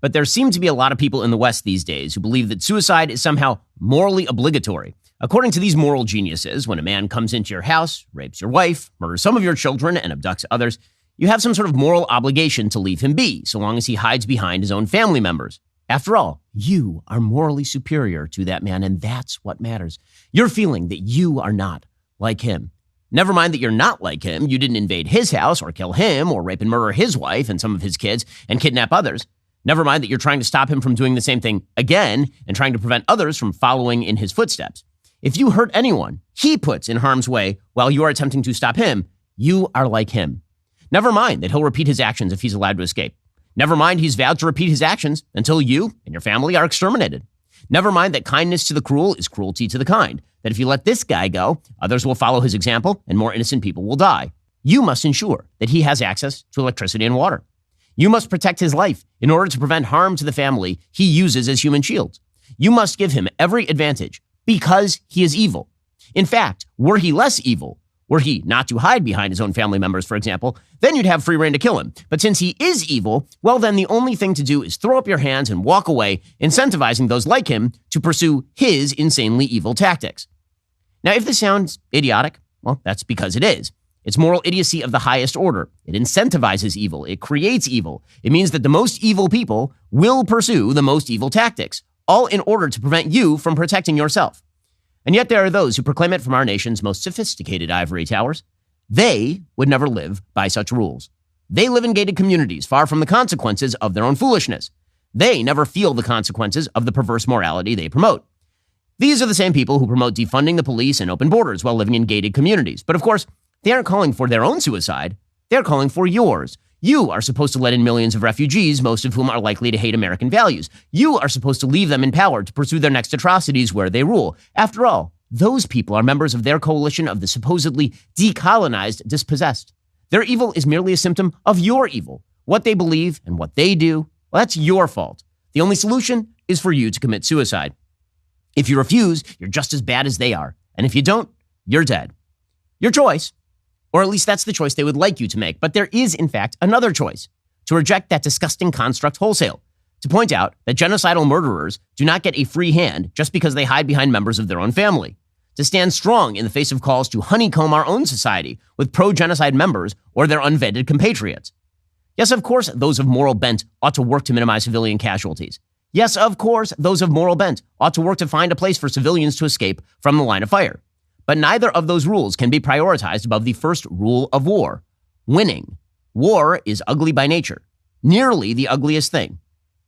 But there seem to be a lot of people in the West these days who believe that suicide is somehow morally obligatory. According to these moral geniuses, when a man comes into your house, rapes your wife, murders some of your children, and abducts others, you have some sort of moral obligation to leave him be, so long as he hides behind his own family members. After all, you are morally superior to that man, and that's what matters. You're feeling that you are not like him. Never mind that you're not like him. You didn't invade his house or kill him or rape and murder his wife and some of his kids and kidnap others. Never mind that you're trying to stop him from doing the same thing again and trying to prevent others from following in his footsteps. If you hurt anyone he puts in harm's way while you are attempting to stop him, you are like him. Never mind that he'll repeat his actions if he's allowed to escape. Never mind he's vowed to repeat his actions until you and your family are exterminated. Never mind that kindness to the cruel is cruelty to the kind, that if you let this guy go, others will follow his example and more innocent people will die. You must ensure that he has access to electricity and water. You must protect his life in order to prevent harm to the family he uses as human shields. You must give him every advantage because he is evil. In fact, were he less evil, were he not to hide behind his own family members, for example, then you'd have free rein to kill him. But since he is evil, well, then the only thing to do is throw up your hands and walk away, incentivizing those like him to pursue his insanely evil tactics. Now, if this sounds idiotic, well, that's because it is. It's moral idiocy of the highest order. It incentivizes evil. It creates evil. It means that the most evil people will pursue the most evil tactics, all in order to prevent you from protecting yourself. And yet there are those who proclaim it from our nation's most sophisticated ivory towers. They would never live by such rules. They live in gated communities, far from the consequences of their own foolishness. They never feel the consequences of the perverse morality they promote. These are the same people who promote defunding the police and open borders while living in gated communities. But of course, they aren't calling for their own suicide. They're calling for yours. You are supposed to let in millions of refugees, most of whom are likely to hate American values. You are supposed to leave them in power to pursue their next atrocities where they rule. After all, those people are members of their coalition of the supposedly decolonized dispossessed. Their evil is merely a symptom of your evil. What they believe and what they do, well, that's your fault. The only solution is for you to commit suicide. If you refuse, you're just as bad as they are. And if you don't, you're dead. Your choice. Or at least that's the choice they would like you to make. But there is, in fact, another choice: to reject that disgusting construct wholesale, to point out that genocidal murderers do not get a free hand just because they hide behind members of their own family, to stand strong in the face of calls to honeycomb our own society with pro-genocide members or their unvetted compatriots. Yes, of course, those of moral bent ought to work to minimize civilian casualties. Yes, of course, those of moral bent ought to work to find a place for civilians to escape from the line of fire. But neither of those rules can be prioritized above the first rule of war: winning. War is ugly by nature, nearly the ugliest thing.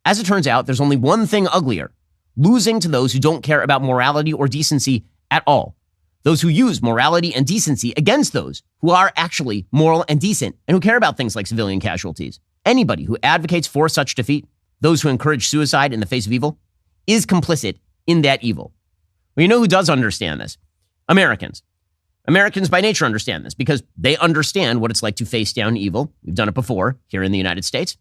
As it turns out, there's only one thing uglier: losing to those who don't care about morality or decency at all. Those who use morality and decency against those who are actually moral and decent and who care about things like civilian casualties. Anybody who advocates for such defeat, those who encourage suicide in the face of evil, is complicit in that evil. Well, you know who does understand this? Americans. Americans by nature understand this because they understand what it's like to face down evil. We've done it before here in the United States.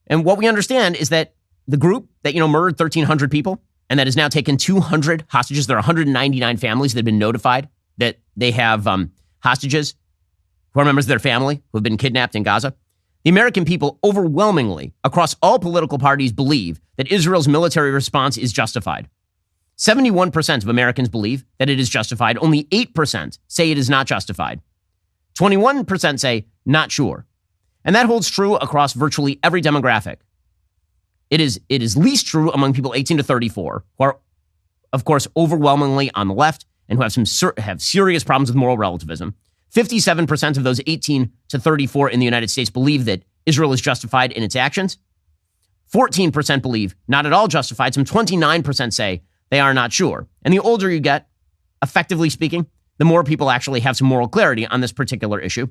And what we understand is that the group that, murdered 1,300 people and that has now taken 200 hostages, there are 199 families that have been notified that they have hostages who are members of their family who have been kidnapped in Gaza. The American people overwhelmingly, across all political parties, believe that Israel's military response is justified. 71% of Americans believe that it is justified. Only 8% say it is not justified. 21% say not sure. And that holds true across virtually every demographic. It is least true among people 18 to 34, who are, of course, overwhelmingly on the left and who have serious problems with moral relativism. 57% of those 18 to 34 in the United States believe that Israel is justified in its actions. 14% believe not at all justified. Some 29% say they are not sure. And the older you get, effectively speaking, the more people actually have some moral clarity on this particular issue.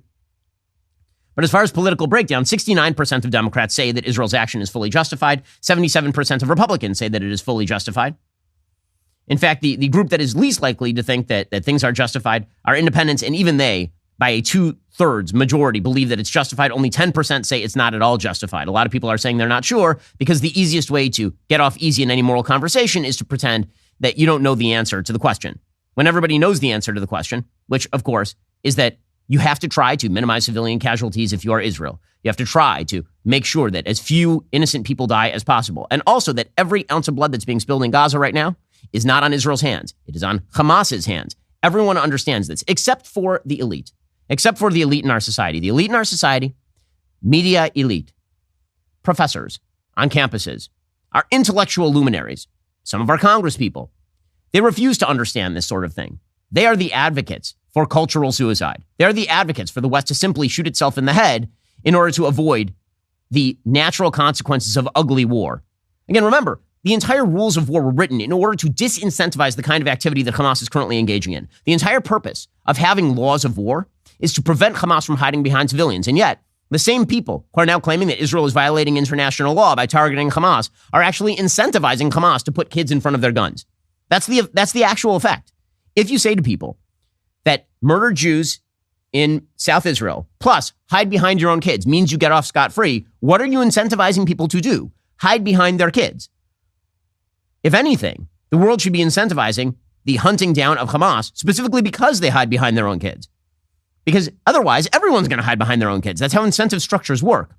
But as far as political breakdown, 69% of Democrats say that Israel's action is fully justified. 77% of Republicans say that it is fully justified. In fact, the group that is least likely to think that things are justified are independents, and even they, by a 2/3 majority, believe that it's justified. Only 10% say it's not at all justified. A lot of people are saying they're not sure because the easiest way to get off easy in any moral conversation is to pretend that you don't know the answer to the question. When everybody knows the answer to the question, which, of course, is that You have to try to minimize civilian casualties if you are Israel. You have to try to make sure that as few innocent people die as possible. And also that every ounce of blood that's being spilled in Gaza right now is not on Israel's hands. It is on Hamas's hands. Everyone understands this, except for the elite. Except for the elite in our society. The elite in our society, media elite, professors on campuses, our intellectual luminaries, some of our Congress people, they refuse to understand this sort of thing. They are the advocates for cultural suicide. They're the advocates for the West to simply shoot itself in the head in order to avoid the natural consequences of ugly war. Again, remember, the entire rules of war were written in order to disincentivize the kind of activity that Hamas is currently engaging in. The entire purpose of having laws of war is to prevent Hamas from hiding behind civilians. And yet, the same people who are now claiming that Israel is violating international law by targeting Hamas are actually incentivizing Hamas to put kids in front of their guns. That's the actual effect. If you say to people that murder Jews in South Israel, plus hide behind your own kids, means you get off scot-free, what are you incentivizing people to do? Hide behind their kids. If anything, the world should be incentivizing the hunting down of Hamas, specifically because they hide behind their own kids. Because otherwise, everyone's going to hide behind their own kids. That's how incentive structures work.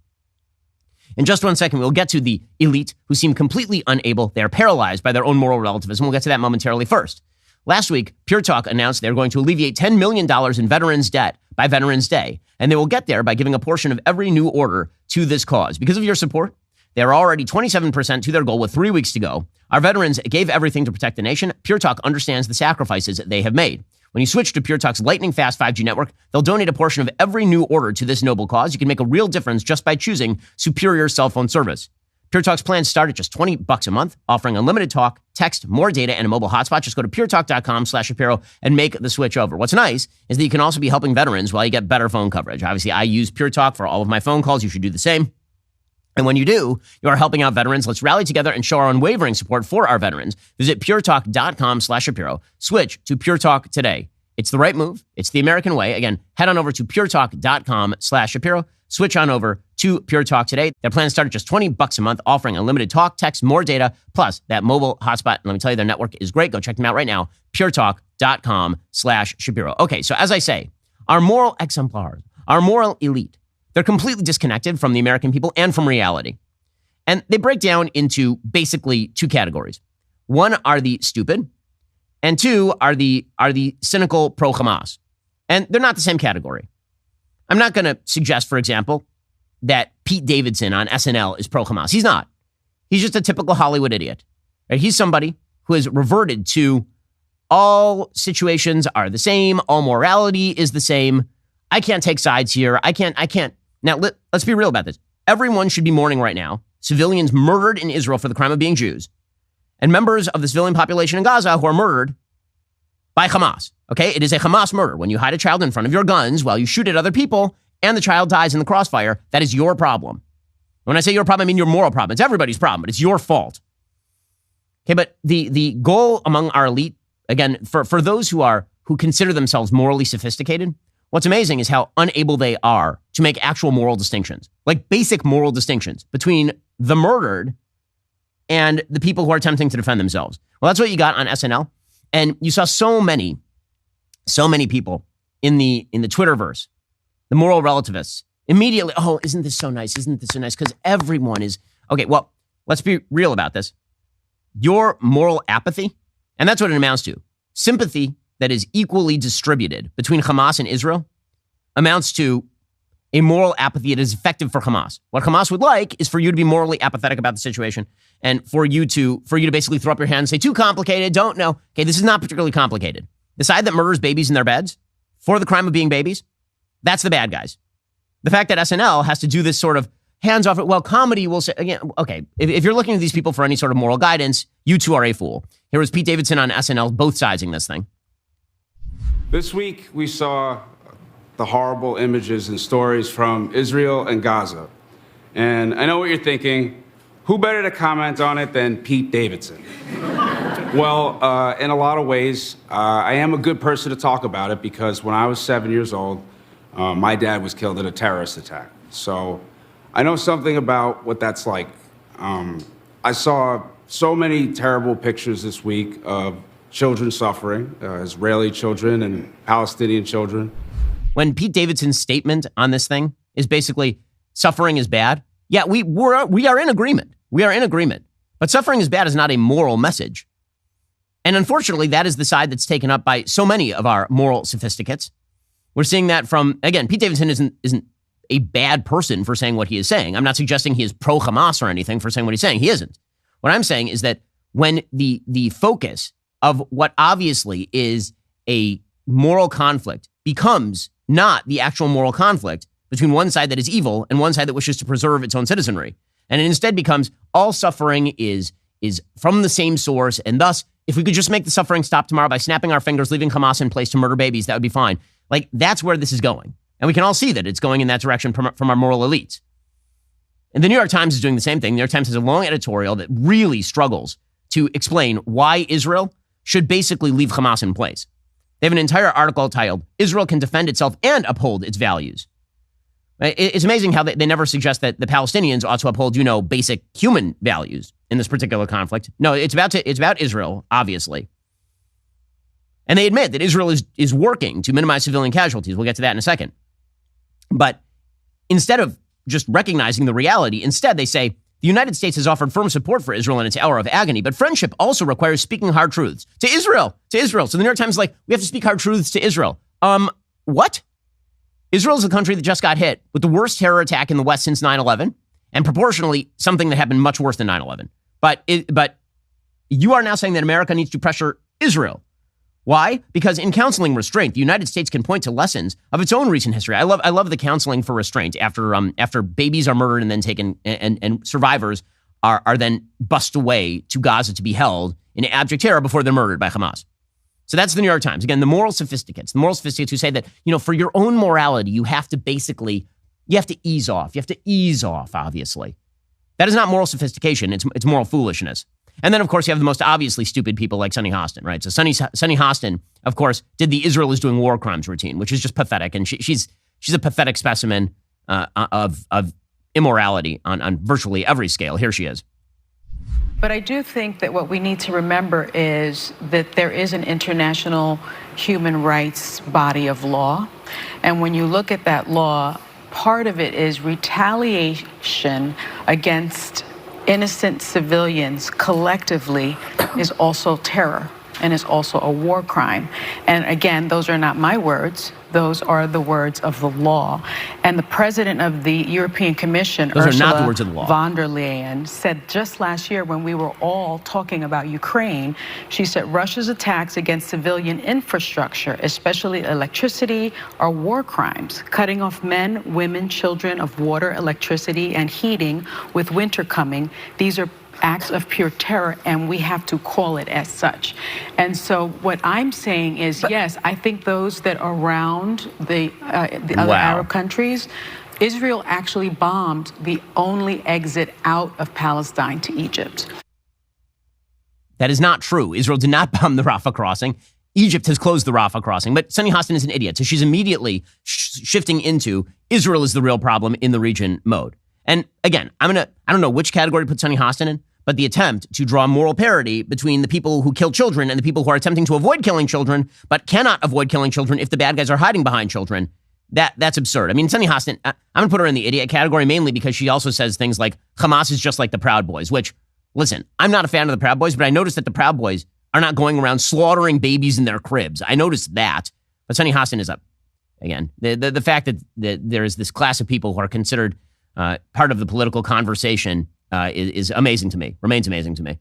In just 1 second, we'll get to the elite who seem completely unable. They are paralyzed by their own moral relativism. We'll get to that momentarily first. Last week, Pure Talk announced they're going to alleviate $10 million in veterans' debt by Veterans Day. And they will get there by giving a portion of every new order to this cause. Because of your support, they're already 27% to their goal with 3 weeks to go. Our veterans gave everything to protect the nation. Pure Talk understands the sacrifices they have made. When you switch to Pure Talk's lightning-fast 5G network, they'll donate a portion of every new order to this noble cause. You can make a real difference just by choosing superior cell phone service. Pure Talk's plans start at just $20 a month, offering unlimited talk, text, more data, and a mobile hotspot. Just go to puretalk.com/Shapiro and make the switch over. What's nice is that you can also be helping veterans while you get better phone coverage. Obviously, I use Pure Talk for all of my phone calls. You should do the same. And when you do, you are helping out veterans. Let's rally together and show our unwavering support for our veterans. Visit puretalk.com/Shapiro. Switch to Pure Talk today. It's the right move. It's the American way. Again, head on over to puretalk.com/Shapiro. Switch on over to Pure Talk today. Their plans start at just $20 a month, offering unlimited talk, text, more data, plus that mobile hotspot. And let me tell you, their network is great. Go check them out right now. puretalk.com/Shapiro. Okay, so as I say, our moral exemplars, our moral elite, they're completely disconnected from the American people and from reality. And they break down into basically two categories. One are the stupid, and two are the cynical pro-Hamas. And they're not the same category. I'm not going to suggest, for example, that Pete Davidson on SNL is pro-Hamas. He's not. He's just a typical Hollywood idiot. Right? He's somebody who has reverted to all situations are the same, all morality is the same. I can't take sides here. I can't. Now, let's be real about this. Everyone should be mourning right now. Civilians murdered in Israel for the crime of being Jews, and members of the civilian population in Gaza who are murdered by Hamas. Okay? It is a Hamas murder. When you hide a child in front of your guns while you shoot at other people and the child dies in the crossfire, that is your problem. When I say your problem, I mean your moral problem. It's everybody's problem, but it's your fault. Okay, but the goal among our elite, again, for those who consider themselves morally sophisticated, what's amazing is how unable they are to make actual moral distinctions, like basic moral distinctions between the murdered and the people who are attempting to defend themselves. Well, that's what you got on SNL. And you saw so many people in the Twitterverse, the moral relativists, immediately, oh, isn't this so nice? Isn't this so nice? Because everyone is, okay, well, let's be real about this. Your moral apathy, and that's what it amounts to, sympathy that is equally distributed between Hamas and Israel, amounts to a moral apathy that is effective for Hamas. What Hamas would like is for you to be morally apathetic about the situation and for you to basically throw up your hands and say, too complicated, don't know. Okay, this is not particularly complicated. The side that murders babies in their beds for the crime of being babies, that's the bad guys. The fact that SNL has to do this sort of hands off, well, comedy will say, again, okay, if you're looking to these people for any sort of moral guidance, you too are a fool. Here was Pete Davidson on SNL, both sizing this thing. This week, we saw the horrible images and stories from Israel and Gaza. And I know what you're thinking. Who better to comment on it than Pete Davidson? Well, in a lot of ways, I am a good person to talk about it because when I was 7 years old, my dad was killed in a terrorist attack. So I know something about what that's like. I saw so many terrible pictures this week of children suffering, Israeli children and Palestinian children. when Pete Davidson's statement on this thing is basically suffering is bad. Yeah, we are in agreement. We are in agreement. But suffering is bad is not a moral message. And unfortunately, that is the side that's taken up by so many of our moral sophisticates. We're seeing that from, again, Pete Davidson isn't a bad person for saying what he is saying. I'm not suggesting he is pro-Hamas or anything for saying what he's saying. He isn't. What I'm saying is that when the focus of what obviously is a moral conflict becomes not the actual moral conflict between one side that is evil and one side that wishes to preserve its own citizenry, and it instead becomes all suffering is from the same source, and thus, if we could just make the suffering stop tomorrow by snapping our fingers, leaving Hamas in place to murder babies, that would be fine. Like, that's where this is going. And we can all see that it's going in that direction from our moral elites. And the New York Times is doing the same thing. The New York Times has a long editorial that really struggles to explain why Israel should basically leave Hamas in place. They have an entire article titled, "Israel Can Defend Itself and Uphold Its Values." It's amazing how they never suggest that the Palestinians ought to uphold, basic human values in this particular conflict. No, it's about Israel, obviously. And they admit that Israel is working to minimize civilian casualties. We'll get to that in a second. But instead of just recognizing the reality, instead they say, the United States has offered firm support for Israel in its hour of agony, but friendship also requires speaking hard truths to Israel. So the New York Times is like, we have to speak hard truths to Israel. What? Israel is a country that just got hit with the worst terror attack in the West since 9/11, and proportionally something that happened much worse than 9/11. But you are now saying that America needs to pressure Israel. Why? Because in counseling restraint, the United States can point to lessons of its own recent history. I love the counseling for restraint after babies are murdered and then taken and survivors are then bussed away to Gaza to be held in abject terror before they're murdered by Hamas. So that's the New York Times. Again, the moral sophisticates who say that, for your own morality, you have to ease off. You have to ease off, obviously. That is not moral sophistication. It's moral foolishness. And then, of course, you have the most obviously stupid people like Sunny Hostin, right? So Sunny Hostin, of course, did the Israel is doing war crimes routine, which is just pathetic. And she's a pathetic specimen of immorality on virtually every scale. Here she is. But I do think that what we need to remember is that there is an international human rights body of law. And when you look at that law, part of it is retaliation against innocent civilians collectively is also terror and is also a war crime. And again, those are not my words. Those are the words of the law. And the president of the European Commission, Ursula von der Leyen, said just last year when we were all talking about Ukraine, she said Russia's attacks against civilian infrastructure, especially electricity, are war crimes, cutting off men, women, children of water, electricity, and heating with winter coming. These are acts of pure terror, and we have to call it as such. And so what I'm saying is, yes, I think those that are around the other Arab countries, Israel actually bombed the only exit out of Palestine to Egypt. That is not true. Israel did not bomb the Rafah crossing. Egypt has closed the Rafah crossing, but Sunny Hostin is an idiot. So she's immediately shifting into Israel is the real problem in the region mode. And again, I don't know which category to put Sunny Hostin in, but the attempt to draw moral parity between the people who kill children and the people who are attempting to avoid killing children, but cannot avoid killing children if the bad guys are hiding behind children, that's absurd. I mean, Sunny Hostin, I'm going to put her in the idiot category mainly because she also says things like Hamas is just like the Proud Boys, which, listen, I'm not a fan of the Proud Boys, but I noticed that the Proud Boys are not going around slaughtering babies in their cribs. I noticed that. But Sunny Hostin is up. Again, the fact that there is this class of people who are considered part of the political conversation is amazing to me, remains amazing to me.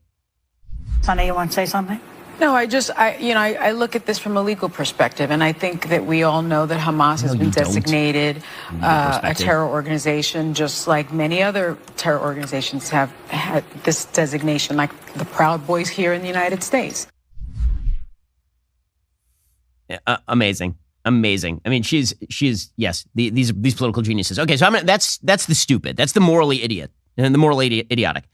Sunny, you want to say something? No, I look at this from a legal perspective, and I think that we all know that Hamas has been designated a terror organization, just like many other terror organizations have had this designation, like the Proud Boys here in the United States. Amazing. I mean, she's yes, these political geniuses. Okay, so that's the stupid. That's the morally idiot and the morally idiotic.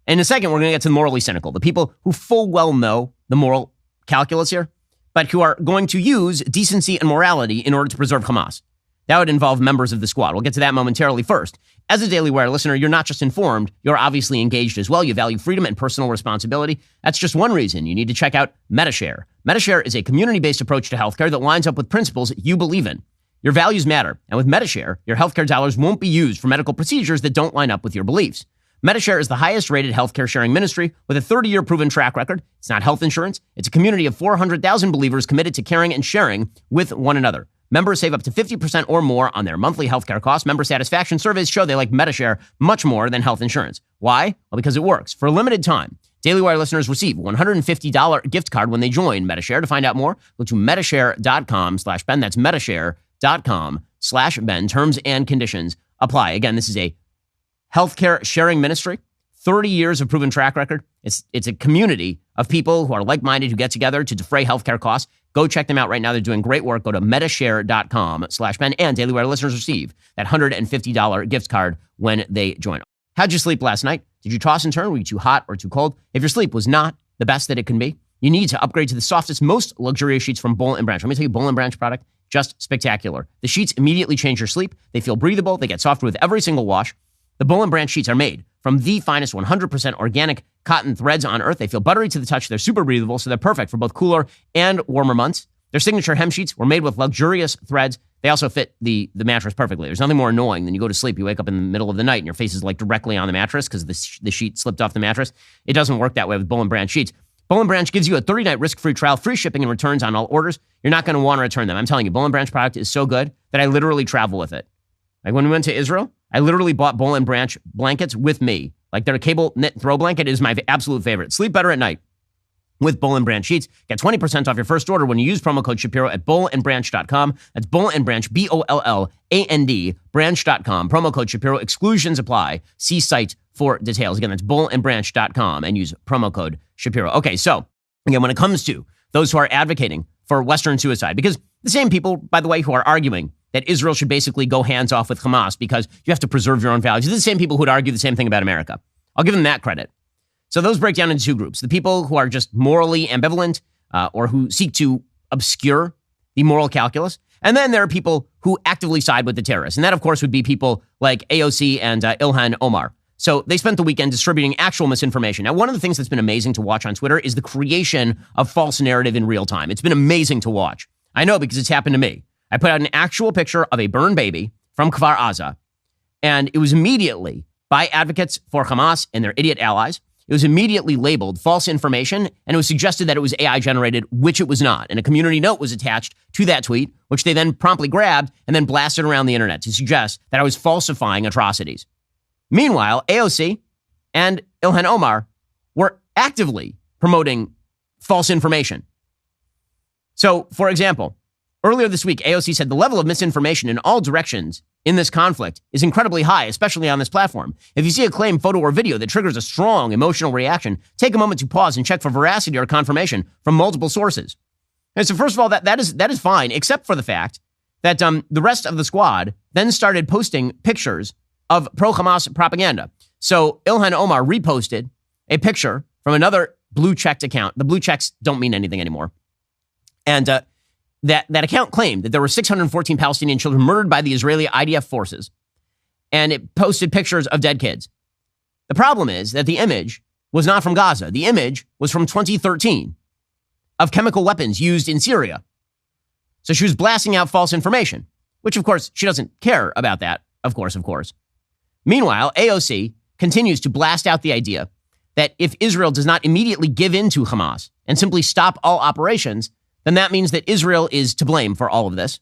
In a second, we're going to get to the morally cynical, the people who full well know the moral calculus here, but who are going to use decency and morality in order to preserve Hamas. That would involve members of the squad. We'll get to that momentarily. First, as a Daily Wire listener, you're not just informed, you're obviously engaged as well. You value freedom and personal responsibility. That's just one reason you need to check out MediShare. MediShare is a community-based approach to healthcare that lines up with principles you believe in. Your values matter, and with MediShare, your healthcare dollars won't be used for medical procedures that don't line up with your beliefs. MediShare is the highest-rated healthcare sharing ministry with a 30-year proven track record. It's not health insurance. It's a community of 400,000 believers committed to caring and sharing with one another. Members save up to 50% or more on their monthly healthcare costs. Member satisfaction surveys show they like MediShare much more than health insurance. Why? Well, because it works. For a limited time, Daily Wire listeners receive a $150 gift card when they join MediShare. To find out more, go to MediShare.com/Ben. That's MediShare.com/Ben. Terms and conditions apply. Again, this is a healthcare sharing ministry, 30 years of proven track record. It's a community of people who are like-minded who get together to defray healthcare costs. Go check them out right now. They're doing great work. Go to MediShare.com/Ben. And Daily Wire listeners receive that $150 gift card when they join. How'd you sleep last night? Did you toss and turn? Were you too hot or too cold? If your sleep was not the best that it can be, you need to upgrade to the softest, most luxurious sheets from Boll & Branch. Let me tell you, Boll & Branch product, just spectacular. The sheets immediately change your sleep. They feel breathable. They get softer with every single wash. The Boll & Branch sheets are made from the finest 100% organic cotton threads on earth. They feel buttery to the touch. They're super breathable, so they're perfect for both cooler and warmer months. Their signature hem sheets were made with luxurious threads. They also fit the mattress perfectly. There's nothing more annoying than you go to sleep, you wake up in the middle of the night, and your face is like directly on the mattress because the sheet slipped off the mattress. It doesn't work that way with Boll & Branch sheets. Boll & Branch gives you a 30-night risk-free trial, free shipping and returns on all orders. You're not going to want to return them. I'm telling you, Boll & Branch product is so good that I literally travel with it. Like when we went to Israel, I literally bought Boll & Branch blankets with me. Like their cable knit throw blanket is my absolute favorite. Sleep better at night with Boll & Branch sheets. Get 20% off your first order when you use promo code Shapiro at bollandbranch.com. That's Boll & Branch, BOLLAND, branch.com. Promo code Shapiro. Exclusions apply. See site for details. Again, that's bollandbranch.com and use promo code Shapiro. Okay, so again, when it comes to those who are advocating for Western suicide, because the same people, by the way, who are arguing that Israel should basically go hands off with Hamas because you have to preserve your own values, they're the same people who would argue the same thing about America. I'll give them that credit. So those break down into two groups. The people who are just morally ambivalent or who seek to obscure the moral calculus. And then there are people who actively side with the terrorists. And that, of course, would be people like AOC and Ilhan Omar. So they spent the weekend distributing actual misinformation. Now, one of the things that's been amazing to watch on Twitter is the creation of false narrative in real time. It's been amazing to watch. I know because it's happened to me. I put out an actual picture of a burned baby from Kfar Aza, and it was immediately by advocates for Hamas and their idiot allies. It was immediately labeled false information, and it was suggested that it was AI generated, which it was not. And a community note was attached to that tweet, which they then promptly grabbed and then blasted around the internet to suggest that I was falsifying atrocities. Meanwhile, AOC and Ilhan Omar were actively promoting false information. So, for example, earlier this week, AOC said the level of misinformation in all directions in this conflict is incredibly high, especially on this platform. If you see a claim, photo, or video that triggers a strong emotional reaction, take a moment to pause and check for veracity or confirmation from multiple sources. And so first of all, that is fine, except for the fact that the rest of the squad then started posting pictures of pro-Hamas propaganda. So Ilhan Omar reposted a picture from another blue-checked account. The blue checks don't mean anything anymore. And that account claimed that there were 614 Palestinian children murdered by the Israeli IDF forces, and it posted pictures of dead kids. The problem is that the image was not from Gaza. The image was from 2013 of chemical weapons used in Syria. So she was blasting out false information, which, of course, she doesn't care about that, of course. Meanwhile, AOC continues to blast out the idea that if Israel does not immediately give in to Hamas and simply stop all operations, then that means that Israel is to blame for all of this.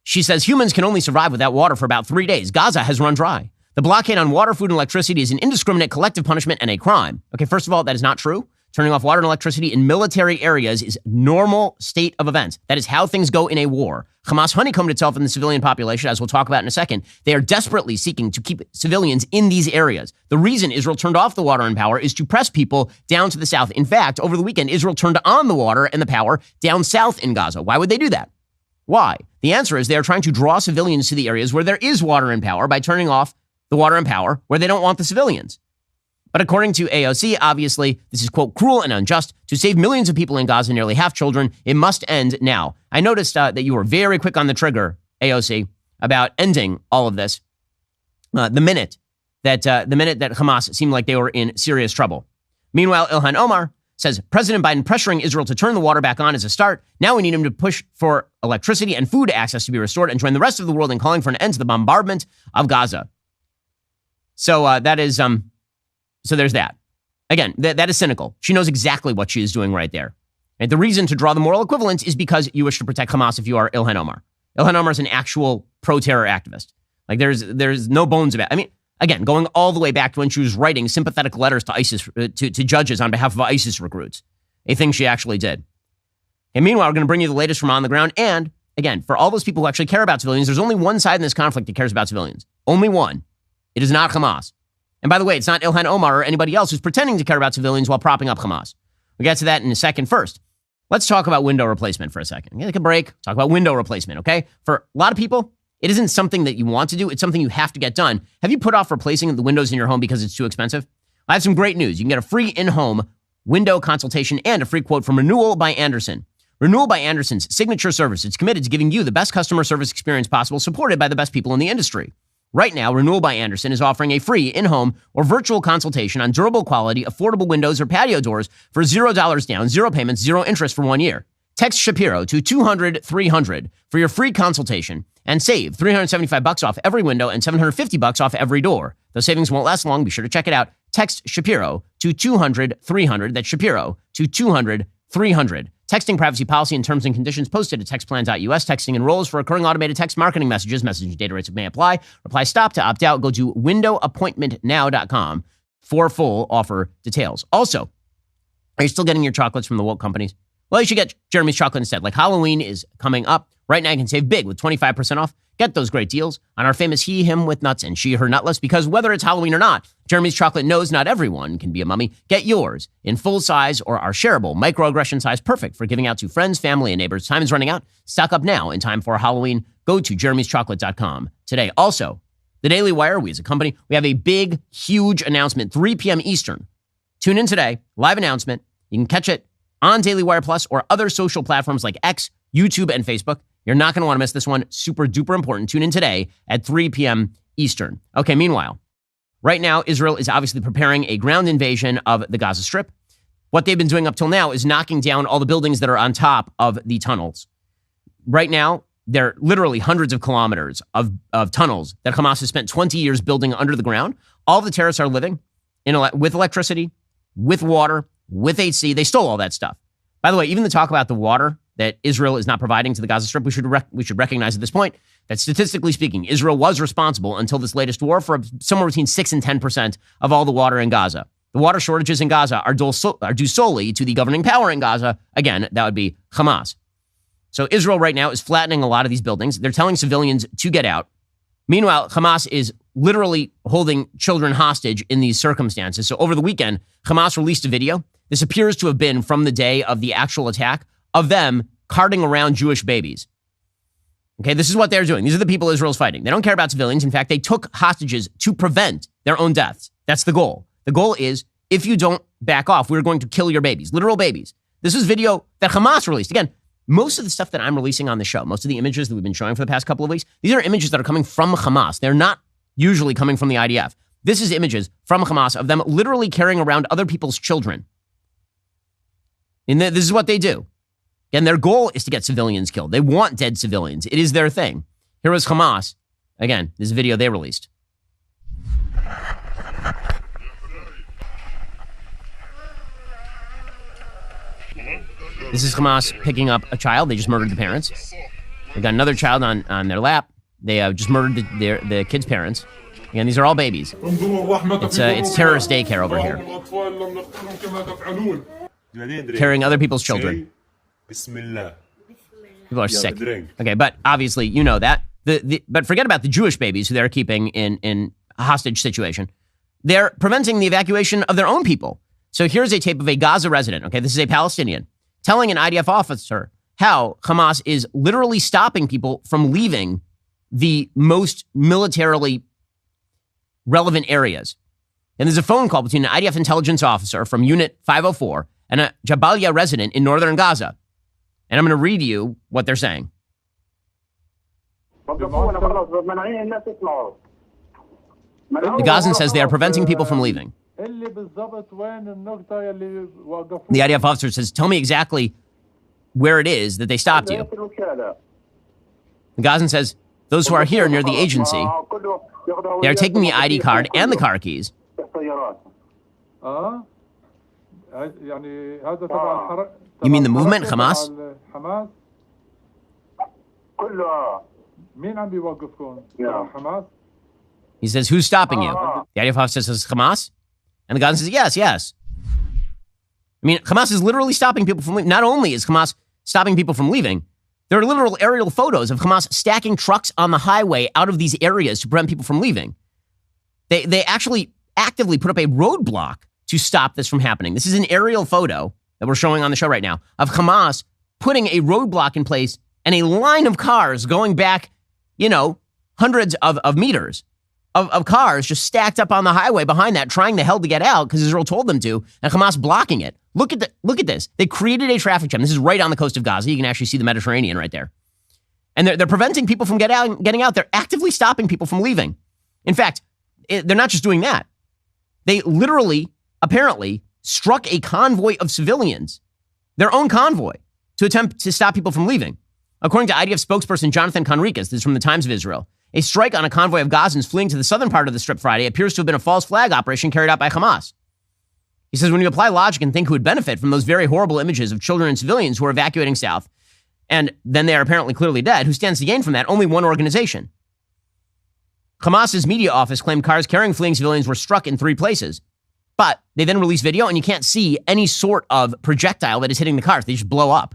She says humans can only survive without water for about 3 days. Gaza has run dry. The blockade on water, food, and electricity is an indiscriminate collective punishment and a crime. Okay, first of all, that is not true. Turning off water and electricity in military areas is normal state of events. That is how things go in a war. Hamas honeycombed itself in the civilian population, as we'll talk about in a second. They are desperately seeking to keep civilians in these areas. The reason Israel turned off the water and power is to press people down to the south. In fact, over the weekend, Israel turned on the water and the power down south in Gaza. Why would they do that? Why? The answer is they are trying to draw civilians to the areas where there is water and power by turning off the water and power where they don't want the civilians. But according to AOC, obviously, this is, quote, cruel and unjust. To save millions of people in Gaza, nearly half children, it must end now. I noticed that you were very quick on the trigger, AOC, about ending all of this the minute that Hamas seemed like they were in serious trouble. Meanwhile, Ilhan Omar says President Biden pressuring Israel to turn the water back on is a start. Now we need him to push for electricity and food access to be restored and join the rest of the world in calling for an end to the bombardment of Gaza. So that is, so there's that. Again, that is cynical. She knows exactly what she is doing right there. And the reason to draw the moral equivalence is because you wish to protect Hamas if you are Ilhan Omar. Ilhan Omar is an actual pro-terror activist. Like there's no bones about it. I mean, again, going all the way back to when she was writing sympathetic letters to ISIS, to judges on behalf of ISIS recruits, a thing she actually did. And meanwhile, we're going to bring you the latest from on the ground. And again, for all those people who actually care about civilians, there's only one side in this conflict that cares about civilians. Only one. It is not Hamas. And by the way, it's not Ilhan Omar or anybody else who's pretending to care about civilians while propping up Hamas. We'll get to that in a second. First, let's talk about window replacement for a second. Take a break. Talk about window replacement, okay? For a lot of people, it isn't something that you want to do. It's something you have to get done. Have you put off replacing the windows in your home because it's too expensive? I have some great news. You can get a free in-home window consultation and a free quote from Renewal by Andersen. Renewal by Andersen's signature service. It's committed to giving you the best customer service experience possible, supported by the best people in the industry. Right now, Renewal by Andersen is offering a free in-home or virtual consultation on durable quality, affordable windows or patio doors for $0 down, 0 payments, 0 interest for 1 year. Text Shapiro to 200-300 for your free consultation and save $375 off every window and $750 off every door. Those savings won't last long. Be sure to check it out. Text Shapiro to 200-300. That's Shapiro to 200-300. Texting privacy policy and terms and conditions posted at textplan.us. Texting enrolls for recurring automated text marketing messages. Messaging data rates may apply. Reply stop to opt out. Go to windowappointmentnow.com for full offer details. Also, are you still getting your chocolates from the woke companies? Well, you should get Jeremy's chocolate instead. Like Halloween is coming up. Right now, you can save big with 25% off. Get those great deals on our famous he, him with nuts and she, her nutless, because whether it's Halloween or not, Jeremy's chocolate knows not everyone can be a mummy. Get yours in full size or our shareable microaggression size, perfect for giving out to friends, family, and neighbors. Time is running out. Stock up now in time for Halloween. Go to jeremy'schocolate.com today. Also, the Daily Wire, we as a company, we have a big, huge announcement, 3 p.m. Eastern. Tune in today, live announcement. You can catch it on Daily Wire Plus or other social platforms like X, YouTube, and Facebook. You're not going to want to miss this one. Super duper important. Tune in today at 3 p.m. Eastern. Okay, meanwhile, right now, Israel is obviously preparing a ground invasion of the Gaza Strip. What they've been doing up till now is knocking down all the buildings that are on top of the tunnels. Right now, there are literally hundreds of kilometers of tunnels that Hamas has spent 20 years building under the ground. All the terrorists are living with electricity, with water, with HC. They stole all that stuff. By the way, even the talk about the water that Israel is not providing to the Gaza Strip, we should recognize at this point that statistically speaking, Israel was responsible until this latest war for somewhere between 6 and 10% of all the water in Gaza. The water shortages in Gaza are due solely to the governing power in Gaza. Again, that would be Hamas. So Israel right now is flattening a lot of these buildings. They're telling civilians to get out. Meanwhile, Hamas is literally holding children hostage in these circumstances. So over the weekend, Hamas released a video. This appears to have been from the day of the actual attack of them carting around Jewish babies. Okay, this is what they're doing. These are the people Israel's fighting. They don't care about civilians. In fact, they took hostages to prevent their own deaths. That's the goal. The goal is, if you don't back off, we're going to kill your babies, literal babies. This is video that Hamas released. Again, most of the stuff that I'm releasing on the show, most of the images that we've been showing for the past couple of weeks, these are images that are coming from Hamas. They're not usually coming from the IDF. This is images from Hamas of them literally carrying around other people's children. And this is what they do. And their goal is to get civilians killed. They want dead civilians. It is their thing. Here is Hamas. Again, this video they released. This is Hamas picking up a child. They just murdered the parents. They got another child on their lap. They just murdered the kid's parents. Again, these are all babies. It's terrorist daycare over here. Carrying other people's children. People are sick. Okay, but obviously you know that. But forget about the Jewish babies who they're keeping in a hostage situation. They're preventing the evacuation of their own people. So here's a tape of a Gaza resident. Okay, this is a Palestinian telling an IDF officer how Hamas is literally stopping people from leaving the most militarily relevant areas. And there's a phone call between an IDF intelligence officer from Unit 504 and a Jabalia resident in northern Gaza. And I'm going to read you what they're saying. The Gazan says they are preventing people from leaving. The IDF officer says, tell me exactly where it is that they stopped you. The Gazan says, those who are here near the agency, they are taking the ID card and the car keys. You mean the movement, Hamas? He says, who's stopping you? The IDF officer says, Hamas? And the Gazan says, yes, yes. I mean, Hamas is literally stopping people from leaving. Not only is Hamas stopping people from leaving, there are literal aerial photos of Hamas stacking trucks on the highway out of these areas to prevent people from leaving. They actually actively put up a roadblock to stop this from happening. This is an aerial photo that we're showing on the show right now of Hamas putting a roadblock in place and a line of cars going back, hundreds of meters of cars just stacked up on the highway behind that, trying the hell to get out because Israel told them to, and Hamas blocking it. Look at this. They created a traffic jam. This is right on the coast of Gaza. You can actually see the Mediterranean right there. And they're preventing people from getting out. They're actively stopping people from leaving. In fact, they're not just doing that. They literally, apparently, struck a convoy of civilians, their own convoy, to attempt to stop people from leaving. According to IDF spokesperson Jonathan Conricus, this is from the Times of Israel, a strike on a convoy of Gazans fleeing to the southern part of the Strip Friday appears to have been a false flag operation carried out by Hamas. He says, when you apply logic and think who would benefit from those very horrible images of children and civilians who are evacuating south, and then they are apparently clearly dead, who stands to gain from that? Only one organization. Hamas's media office claimed cars carrying fleeing civilians were struck in 3 places. But they then release video and you can't see any sort of projectile that is hitting the cars. They just blow up.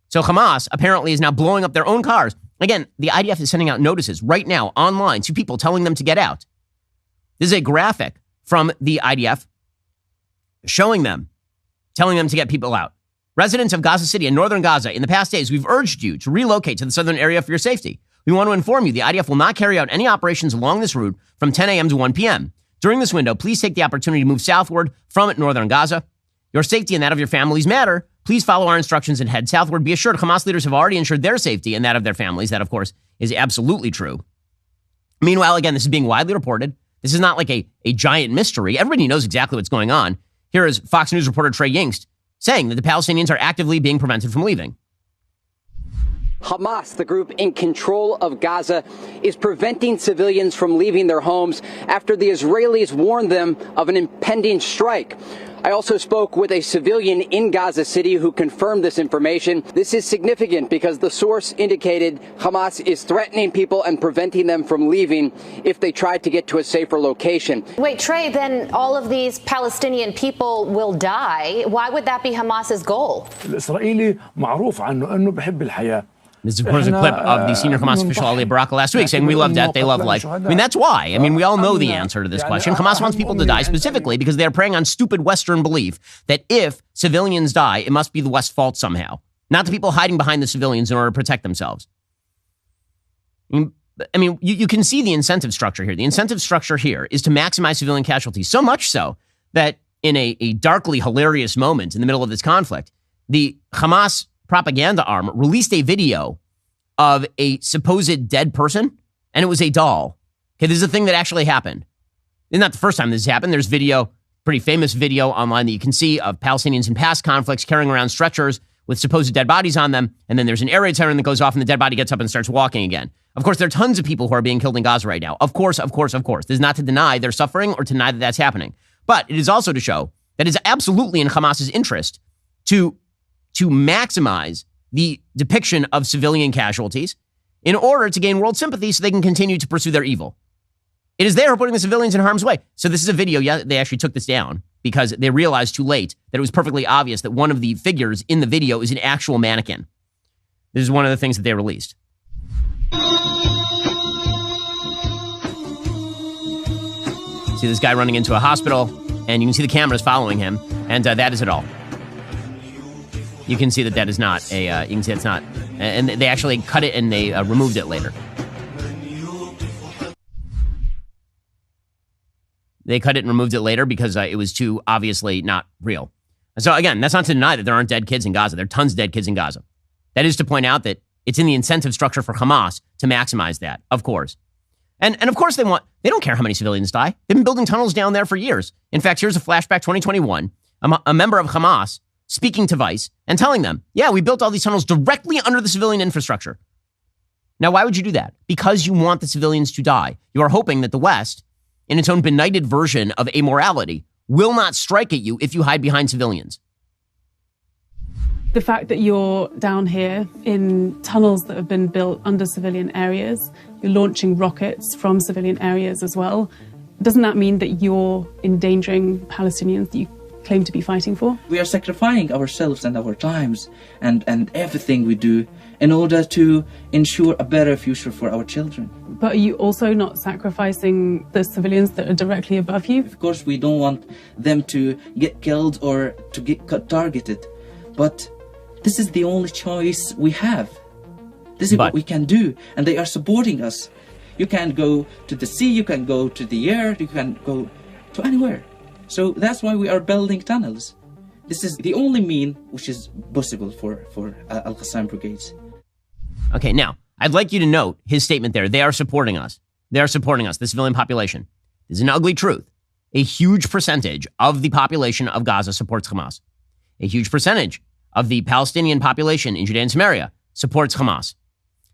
So Hamas apparently is now blowing up their own cars. Again, the IDF is sending out notices right now online to people telling them to get out. This is a graphic from the IDF showing them, telling them to get people out. Residents of Gaza City and northern Gaza, in the past days, we've urged you to relocate to the southern area for your safety. We want to inform you the IDF will not carry out any operations along this route from 10 a.m. to 1 p.m. During this window, please take the opportunity to move southward from northern Gaza. Your safety and that of your families matter. Please follow our instructions and head southward. Be assured Hamas leaders have already ensured their safety and that of their families. That, of course, is absolutely true. Meanwhile, again, this is being widely reported. This is not like a giant mystery. Everybody knows exactly what's going on. Here is Fox News reporter Trey Yingst saying that the Palestinians are actively being prevented from leaving. Hamas, the group in control of Gaza, is preventing civilians from leaving their homes after the Israelis warned them of an impending strike. I also spoke with a civilian in Gaza City who confirmed this information. This is significant because the source indicated Hamas is threatening people and preventing them from leaving if they tried to get to a safer location. Wait, Trey, then all of these Palestinian people will die. Why would that be Hamas's goal? الإسرائيلي معروف عنه أنه بحب الحياة. This is, of course, a clip of the senior Hamas official Ali Baraka last week saying, we love death, they love life. I mean, that's why. I mean, we all know the answer to this question. Hamas wants people to die specifically because they're preying on stupid Western belief that if civilians die, it must be the West's fault somehow, not the people hiding behind the civilians in order to protect themselves. I mean, you can see the incentive structure here. The incentive structure here is to maximize civilian casualties, so much so that in a darkly hilarious moment in the middle of this conflict, the Hamas propaganda arm released a video of a supposed dead person, and it was a doll. Okay, this is a thing that actually happened. It's not the first time this has happened. There's video, pretty famous video online that you can see of Palestinians in past conflicts carrying around stretchers with supposed dead bodies on them, and then there's an air raid siren that goes off and the dead body gets up and starts walking again. Of course, there are tons of people who are being killed in Gaza right now. Of course. This is not to deny their suffering or to deny that that's happening. But it is also to show that it's absolutely in Hamas's interest to maximize the depiction of civilian casualties in order to gain world sympathy so they can continue to pursue their evil. It is they who are putting the civilians in harm's way. So this is a video. Yeah, they actually took this down because they realized too late that it was perfectly obvious that one of the figures in the video is an actual mannequin. This is one of the things that they released. See this guy running into a hospital, and you can see the cameras following him, and that is it all. You can see that is not a, you can see that's not, and they actually cut it and they removed it later. They cut it and removed it later because it was too obviously not real. So again, that's not to deny that there aren't dead kids in Gaza. There are tons of dead kids in Gaza. That is to point out that it's in the incentive structure for Hamas to maximize that, of course. And of course they don't care how many civilians die. They've been building tunnels down there for years. In fact, here's a flashback 2021, a member of Hamas speaking to Vice and telling them, yeah, we built all these tunnels directly under the civilian infrastructure. Now, why would you do that? Because you want the civilians to die. You are hoping that the West, in its own benighted version of amorality, will not strike at you if you hide behind civilians. The fact that you're down here in tunnels that have been built under civilian areas, you're launching rockets from civilian areas as well, doesn't that mean that you're endangering Palestinians that you claim to be fighting for? We are sacrificing ourselves and our times and everything we do in order to ensure a better future for our children. But are you also not sacrificing the civilians that are directly above you? Of course, we don't want them to get killed or to get targeted, but this is the only choice we have. This is what we can do, and they are supporting us. You can go to the sea, you can go to the air, you can go to anywhere. So that's why we are building tunnels. This is the only mean which is possible for Al-Qassam brigades. Okay, now, I'd like you to note his statement there. They are supporting us. They are supporting us, the civilian population. This is an ugly truth. A huge percentage of the population of Gaza supports Hamas. A huge percentage of the Palestinian population in Judea and Samaria supports Hamas.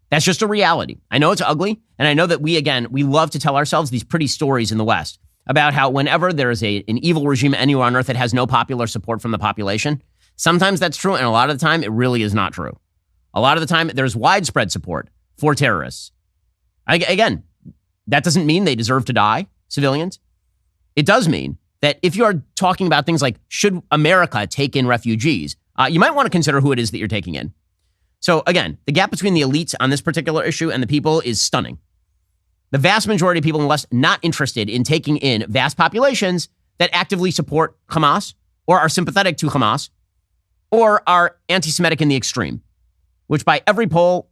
That's just a reality. I know it's ugly, and I know that we love to tell ourselves these pretty stories in the West about how whenever there is an evil regime anywhere on earth that has no popular support from the population, sometimes that's true, and a lot of the time, it really is not true. A lot of the time, there's widespread support for terrorists. Again, that doesn't mean they deserve to die, civilians. It does mean that if you are talking about things like, should America take in refugees, you might want to consider who it is that you're taking in. So again, the gap between the elites on this particular issue and the people is stunning. The vast majority of people in the West not interested in taking in vast populations that actively support Hamas or are sympathetic to Hamas or are anti-Semitic in the extreme, which by every poll,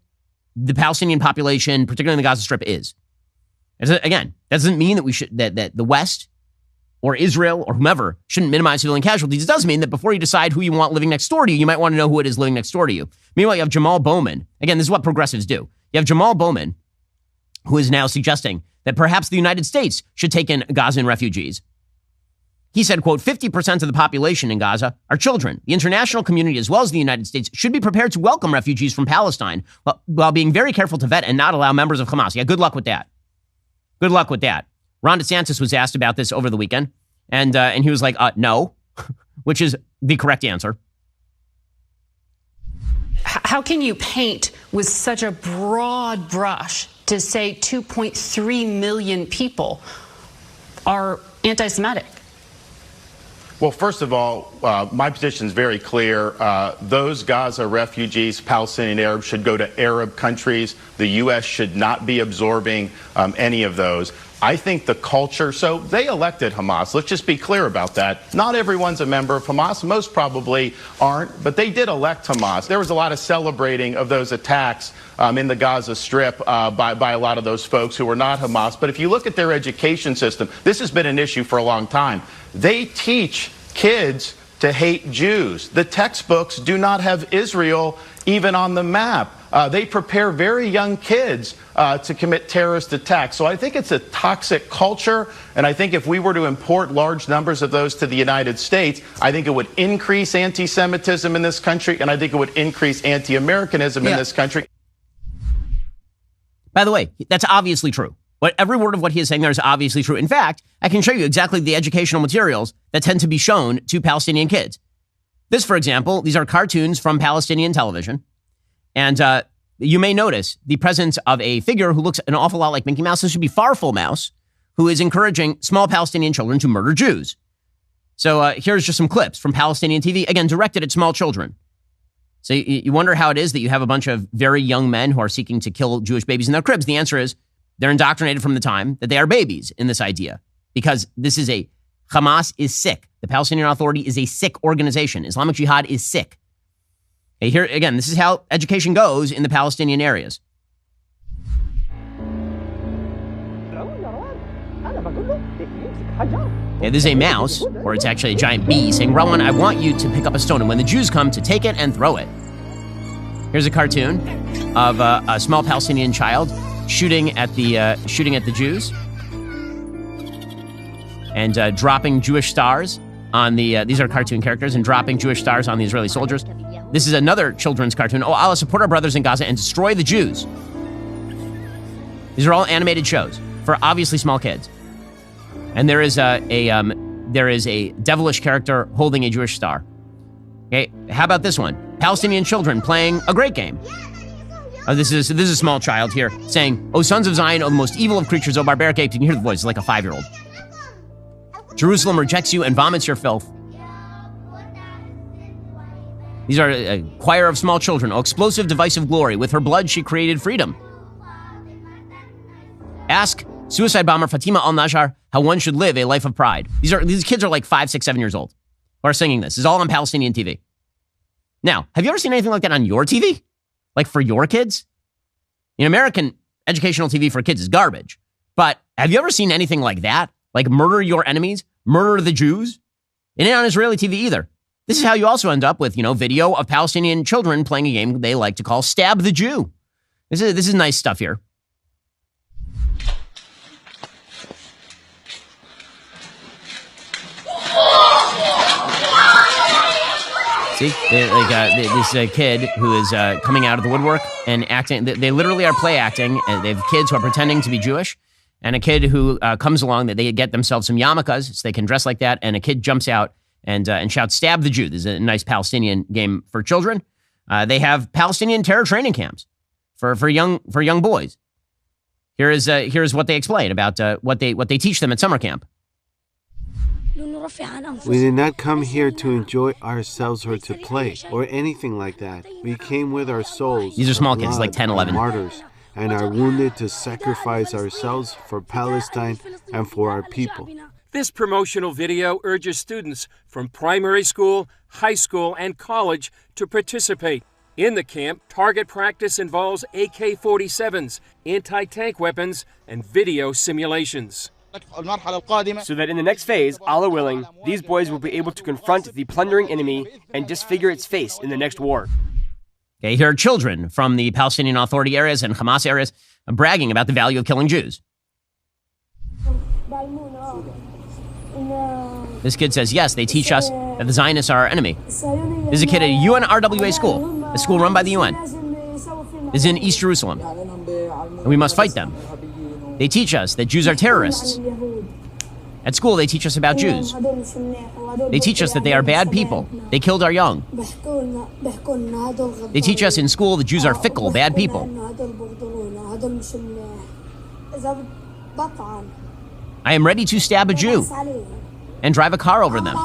the Palestinian population, particularly in the Gaza Strip, is. Again, that doesn't mean that the West or Israel or whomever shouldn't minimize civilian casualties. It does mean that before you decide who you want living next door to you, you might want to know who it is living next door to you. Meanwhile, you have Jamal Bowman. Again, this is what progressives do. You have Jamal Bowman, who is now suggesting that perhaps the United States should take in Gazan refugees. He said, quote, 50% of the population in Gaza are children. The international community, as well as the United States, should be prepared to welcome refugees from Palestine while being very careful to vet and not allow members of Hamas. Yeah, good luck with that. Good luck with that. Ron DeSantis was asked about this over the weekend, and he was like, no, which is the correct answer. How can you paint with such a broad brush to say 2.3 million people are anti-Semitic? Well, first of all, my position is very clear. Those Gaza refugees, Palestinian Arabs, should go to Arab countries. The U.S. should not be absorbing any of those. I think the culture, so they elected Hamas. Let's just be clear about that. Not everyone's a member of Hamas. Most probably aren't, but they did elect Hamas. There was a lot of celebrating of those attacks in the Gaza Strip by a lot of those folks who were not Hamas. But if you look at their education system, this has been an issue for a long time. They teach kids to hate Jews. The textbooks do not have Israel even on the map. They prepare very young kids to commit terrorist attacks. So I think it's a toxic culture, and I think if we were to import large numbers of those to the United States, I think it would increase anti-Semitism in this country, and I think it would increase anti-Americanism in this country. By the way, that's obviously true. But every word of what he is saying there is obviously true. In fact, I can show you exactly the educational materials that tend to be shown to Palestinian kids. This, for example, these are cartoons from Palestinian television. And you may notice the presence of a figure who looks an awful lot like Mickey Mouse. This should be Farfel Mouse, who is encouraging small Palestinian children to murder Jews. So here's just some clips from Palestinian TV, again, directed at small children. So you wonder how it is that you have a bunch of very young men who are seeking to kill Jewish babies in their cribs. The answer is they're indoctrinated from the time that they are babies in this idea, because this is Hamas is sick. The Palestinian Authority is a sick organization. Islamic Jihad is sick. Okay, here, again, this is how education goes in the Palestinian areas. Okay, this is a mouse, or it's actually a giant bee, saying, Rowan, I want you to pick up a stone, and when the Jews come, to take it and throw it. Here's a cartoon of a small Palestinian child shooting at the Jews and dropping Jewish stars on the. These are cartoon characters and dropping Jewish stars on the Israeli soldiers. This is another children's cartoon. Oh, Allah, support our brothers in Gaza and destroy the Jews. These are all animated shows for obviously small kids. And there is a devilish character holding a Jewish star. Okay, how about this one? Palestinian children playing a great game. This is a small child here saying, "O sons of Zion, O the most evil of creatures, O barbaric apes." You can hear the voice, it's like a 5-year-old. Jerusalem rejects you and vomits your filth. These are a choir of small children. "O explosive device of glory, with her blood she created freedom." Ask suicide bomber Fatima al-Najjar how one should live a life of pride. These kids are like 5, 6, 7 years old who are singing this. This is all on Palestinian TV. Now, have you ever seen anything like that on your TV? Like for your kids? American educational TV for kids is garbage. But have you ever seen anything like that? Like murder your enemies? Murder the Jews? It ain't on Israeli TV either. This is how you also end up with, video of Palestinian children playing a game they like to call Stab the Jew. This is nice stuff here. See, this kid who is coming out of the woodwork and acting. They literally are play acting. They have kids who are pretending to be Jewish, and a kid who comes along that they get themselves some yarmulkes so they can dress like that. And a kid jumps out and shouts, "Stab the Jew." This is a nice Palestinian game for children. They have Palestinian terror training camps for young boys. Here's what they explain about what they teach them at summer camp. We did not come here to enjoy ourselves or to play or anything like that. We came with our souls. These are small kids, like 10, 11. Martyrs, and are wounded to sacrifice ourselves for Palestine and for our people. This promotional video urges students from primary school, high school, and college to participate. In the camp, target practice involves AK-47s, anti-tank weapons, and video simulations. So that in the next phase, Allah willing, these boys will be able to confront the plundering enemy and disfigure its face in the next war. Okay, here are children from the Palestinian Authority areas and Hamas areas bragging about the value of killing Jews. This kid says, yes, they teach us that the Zionists are our enemy. This is a kid at a UNRWA school, a school run by the UN. This is in East Jerusalem. And we must fight them. They teach us that Jews are terrorists. At school, they teach us about Jews. They teach us that they are bad people. They killed our young. They teach us in school that Jews are fickle, bad people. I am ready to stab a Jew and drive a car over them.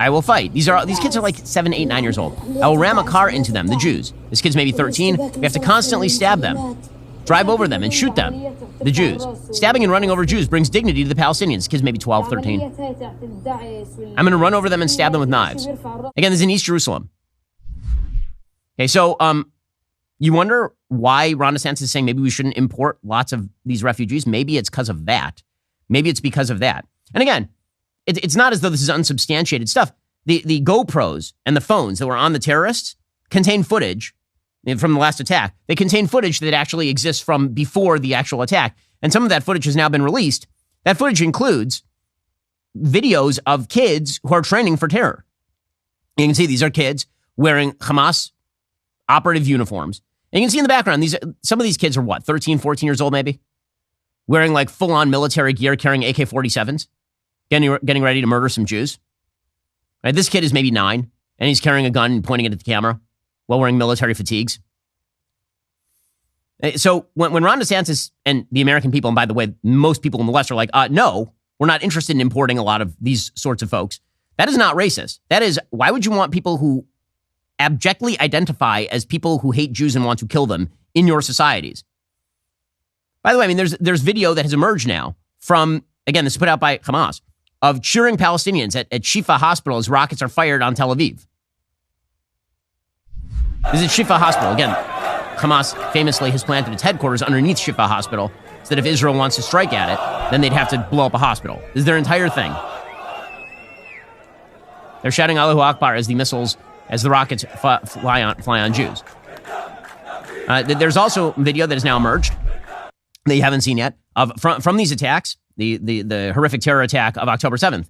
I will fight. These kids are like 7, 8, 9 years old. I will ram a car into them, the Jews. This kid's maybe 13. We have to constantly stab them. Drive over them and shoot them, the Jews. Stabbing and running over Jews brings dignity to the Palestinians. This kid's maybe 12, 13. I'm going to run over them and stab them with knives. Again, this is in East Jerusalem. Okay, so you wonder why Ron DeSantis is saying maybe we shouldn't import lots of these refugees. Maybe it's because of that. Maybe it's because of that. And again, it's not as though this is unsubstantiated stuff. The GoPros and the phones that were on the terrorists contain footage from the last attack. They contain footage that actually exists from before the actual attack. And some of that footage has now been released. That footage includes videos of kids who are training for terror. You can see these are kids wearing Hamas operative uniforms. And you can see in the background, some of these kids are what, 13, 14 years old maybe? Wearing like full-on military gear, carrying AK-47s, getting ready to murder some Jews. Right, this kid is maybe 9, and he's carrying a gun and pointing it at the camera while wearing military fatigues. So when Ron DeSantis and the American people, and by the way, most people in the West are like, no, we're not interested in importing a lot of these sorts of folks. That is not racist. That is, why would you want people who abjectly identify as people who hate Jews and want to kill them in your societies? By the way, I mean, there's video that has emerged now from, again, this is put out by Hamas, of cheering Palestinians at Shifa Hospital as rockets are fired on Tel Aviv. This is Shifa Hospital. Again, Hamas famously has planted its headquarters underneath Shifa Hospital so that if Israel wants to strike at it, then they'd have to blow up a hospital. This is their entire thing. They're shouting Allahu Akbar as the rockets fly on Jews. There's also video that has now emerged that you haven't seen yet from these attacks, the horrific terror attack of October 7th.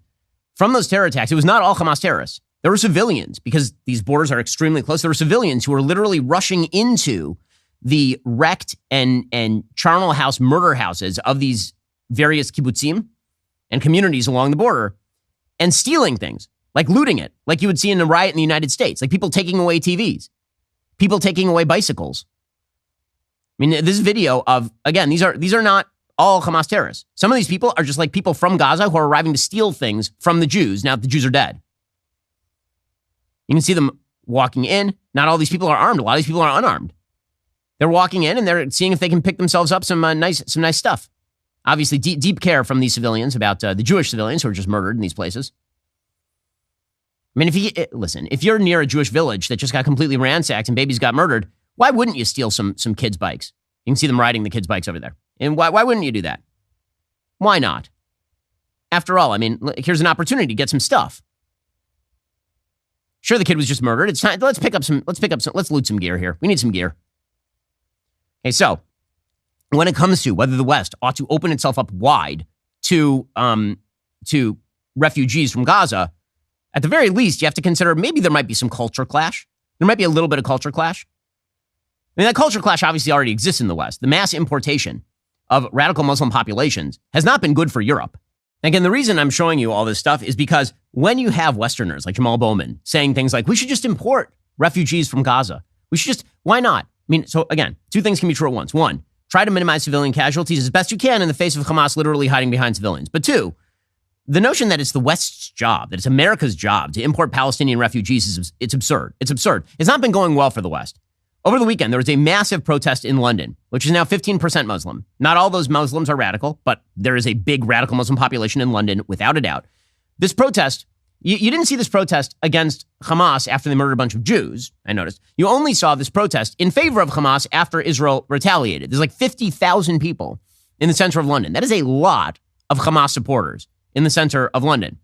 From those terror attacks, it was not all Hamas terrorists. There were civilians, because these borders are extremely close. There were civilians who were literally rushing into the wrecked and charnel house murder houses of these various kibbutzim and communities along the border and stealing things, like looting it, like you would see in a riot in the United States, like people taking away TVs, people taking away bicycles. I mean, this video of, again, these are not all Hamas terrorists. Some of these people are just like people from Gaza who are arriving to steal things from the Jews now that the Jews are dead. You can see them walking in. Not all these people are armed. A lot of these people are unarmed. They're walking in and they're seeing if they can pick themselves up some nice stuff. Obviously, deep care from these civilians about the Jewish civilians who were just murdered in these places. I mean, if you're near a Jewish village that just got completely ransacked and babies got murdered, why wouldn't you steal some kids' bikes? You can see them riding the kids' bikes over there. And why wouldn't you do that? Why not? After all, I mean, here's an opportunity to get some stuff. Sure, the kid was just murdered. It's time. Let's loot some gear here. We need some gear. Okay, so when it comes to whether the West ought to open itself up wide to refugees from Gaza, at the very least, you have to consider maybe there might be some culture clash. There might be a little bit of culture clash. I mean, that culture clash obviously already exists in the West. The mass importation of radical Muslim populations has not been good for Europe. Again, the reason I'm showing you all this stuff is because when you have Westerners like Jamal Bowman saying things like, we should just import refugees from Gaza. Why not? I mean, so again, two things can be true at once. One, try to minimize civilian casualties as best you can in the face of Hamas literally hiding behind civilians. But two, the notion that it's the West's job, that it's America's job to import Palestinian refugees, it's absurd. It's absurd. It's not been going well for the West. Over the weekend, there was a massive protest in London, which is now 15% Muslim. Not all those Muslims are radical, but there is a big radical Muslim population in London, without a doubt. This protest, you didn't see this protest against Hamas after they murdered a bunch of Jews, I noticed. You only saw this protest in favor of Hamas after Israel retaliated. There's like 50,000 people in the center of London. That is a lot of Hamas supporters in the center of London.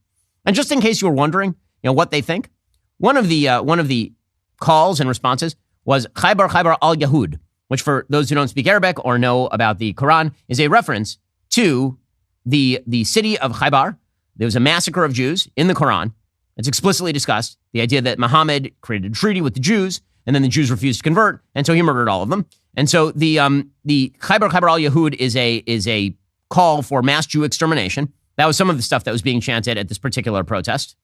And just in case you were wondering, what they think, one of the calls and responses was Khaybar al-Yahud, which for those who don't speak Arabic or know about the Quran is a reference to the city of Khaybar. There was a massacre of Jews in the Quran. It's explicitly discussed. The idea that Muhammad created a treaty with the Jews and then the Jews refused to convert, and so he murdered all of them. And so the Khaybar al-Yahud is a call for mass Jew extermination. That was some of the stuff that was being chanted at this particular protest.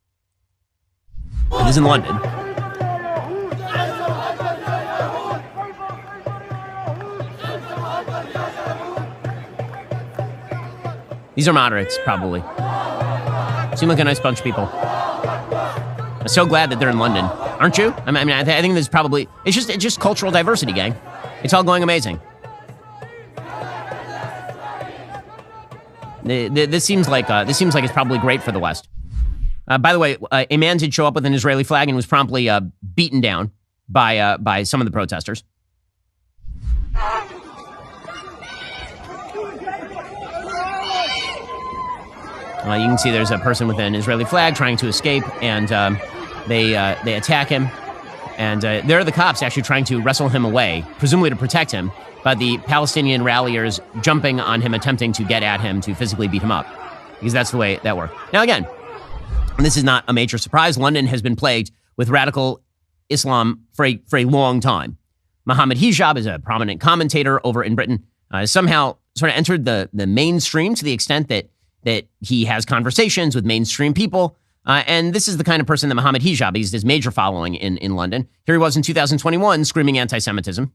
It is in London. These are moderates, probably. Seem like a nice bunch of people. I'm so glad that they're in London, aren't you? I mean, I think there's probably it's just cultural diversity, gang. It's all going amazing. This seems like it's probably great for the West. By the way, a man did show up with an Israeli flag and was promptly beaten down by some of the protesters. You can see there's a person with an Israeli flag trying to escape, and they attack him. And there are the cops actually trying to wrestle him away, presumably to protect him, but the Palestinian ralliers jumping on him, attempting to get at him to physically beat him up, because that's the way that worked. Now again, and this is not a major surprise, London has been plagued with radical Islam for a long time. Mohammed Hijab is a prominent commentator over in Britain, somehow sort of entered the mainstream to the extent that he has conversations with mainstream people. And this is the kind of person that Mohammed Hijab is, his major following in London. Here he was in 2021 screaming anti-Semitism.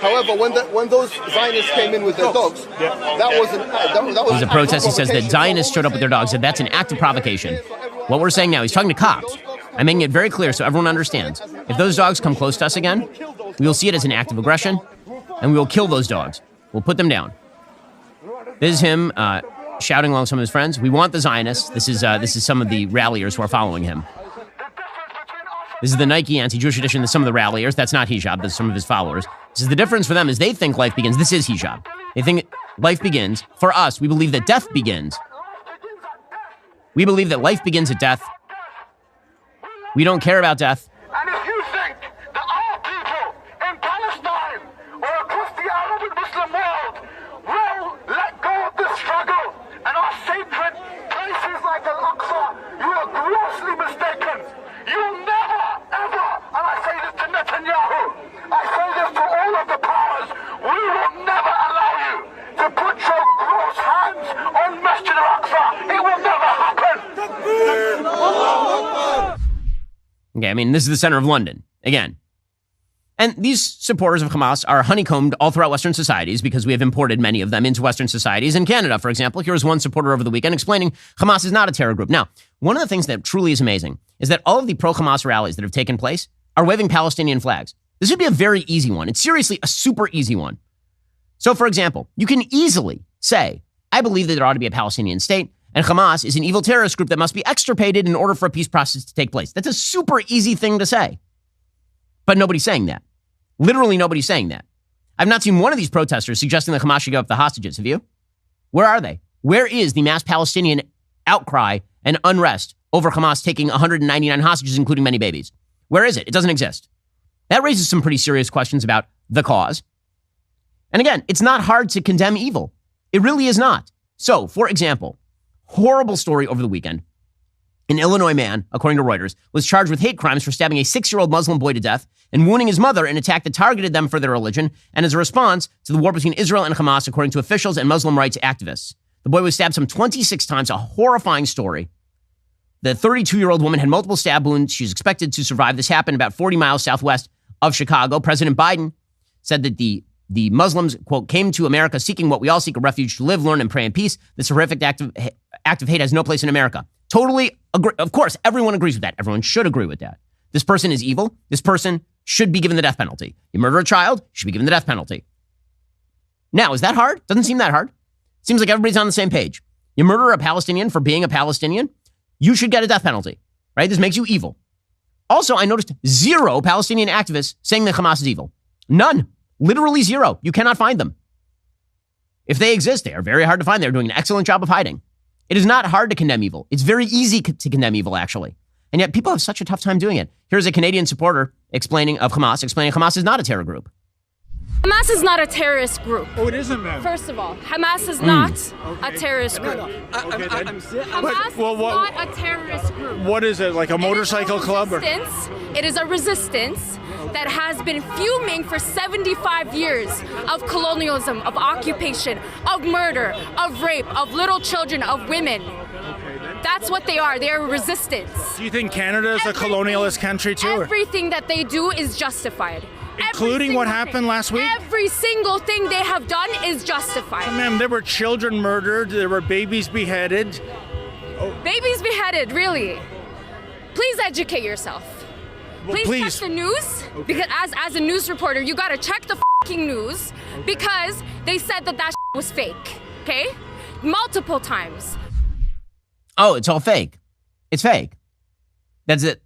However, when those Zionists came in with their dogs, that was a protest. He says that Zionists showed up with their dogs, and that's an act of provocation. What we're saying now, he's talking to cops. I'm making it very clear so everyone understands. If those dogs come close to us again, we will see it as an act of aggression, and we will kill those dogs. We'll put them down. This is him shouting along some of his friends. We want the Zionists. This is some of the ralliers who are following him. This is the Nike anti-Jewish edition of some of the ralliers. That's not hijab. That's some of his followers. This is the difference for them is they think life begins. This is hijab. They think life begins. For us, we believe that death begins. We believe that life begins at death. We don't care about death. And if you think that our people in Palestine Okay, I mean, this is the center of London, again. And these supporters of Hamas are honeycombed all throughout Western societies because we have imported many of them into Western societies. In Canada, for example, here was one supporter over the weekend explaining Hamas is not a terror group. Now, one of the things that truly is amazing is that all of the pro-Hamas rallies that have taken place are waving Palestinian flags. This would be a very easy one. It's seriously a super easy one. So, for example, you can easily say, I believe that there ought to be a Palestinian state, and Hamas is an evil terrorist group that must be extirpated in order for a peace process to take place. That's a super easy thing to say. But nobody's saying that. Literally nobody's saying that. I've not seen one of these protesters suggesting that Hamas should give up the hostages. Have you? Where are they? Where is the mass Palestinian outcry and unrest over Hamas taking 199 hostages, including many babies? Where is it? It doesn't exist. That raises some pretty serious questions about the cause. And again, it's not hard to condemn evil. It really is not. So, for example, horrible story over the weekend. An Illinois man, according to Reuters, was charged with hate crimes for stabbing a 6-year-old Muslim boy to death and wounding his mother in an attack that targeted them for their religion and as a response to the war between Israel and Hamas, according to officials and Muslim rights activists. The boy was stabbed some 26 times, a horrifying story. The 32-year-old woman had multiple stab wounds. She's expected to survive. This happened about 40 miles southwest of Chicago. President Biden said that the Muslims, quote, came to America seeking what we all seek, a refuge to live, learn, and pray in peace. This horrific act of hate has no place in America. Totally agree. Of course, everyone agrees with that. Everyone should agree with that. This person is evil. This person should be given the death penalty. You murder a child, you should be given the death penalty. Now, is that hard? Doesn't seem that hard. Seems like everybody's on the same page. You murder a Palestinian for being a Palestinian, you should get a death penalty, right? This makes you evil. Also, I noticed 0 Palestinian activists saying that Hamas is evil. None. Literally 0. You cannot find them. If they exist, they are very hard to find. They're doing an excellent job of hiding. It is not hard to condemn evil. It's very easy to condemn evil, actually. And yet people have such a tough time doing it. Here's a Canadian supporter explaining Hamas is not a terror group. Hamas is not a terrorist group. Oh, it isn't, ma'am. First of all, Hamas is not a terrorist group. Hamas is not a terrorist group. What is it, like a motorcycle club? It is a resistance that has been fuming for 75 years of colonialism, of occupation, of murder, of rape, of little children, of women. That's what they are. They are resistance. Do you think Canada is a colonialist country too? Everything that they do is justified. Including what happened last week? Every single thing they have done is justified. Ma'am, there were children murdered. There were babies beheaded. Babies beheaded, really? Please educate yourself. Please check the news, because as a news reporter, you gotta check the fucking news, because they said that was fake, okay? Multiple times. Oh, it's all fake. It's fake. That's it.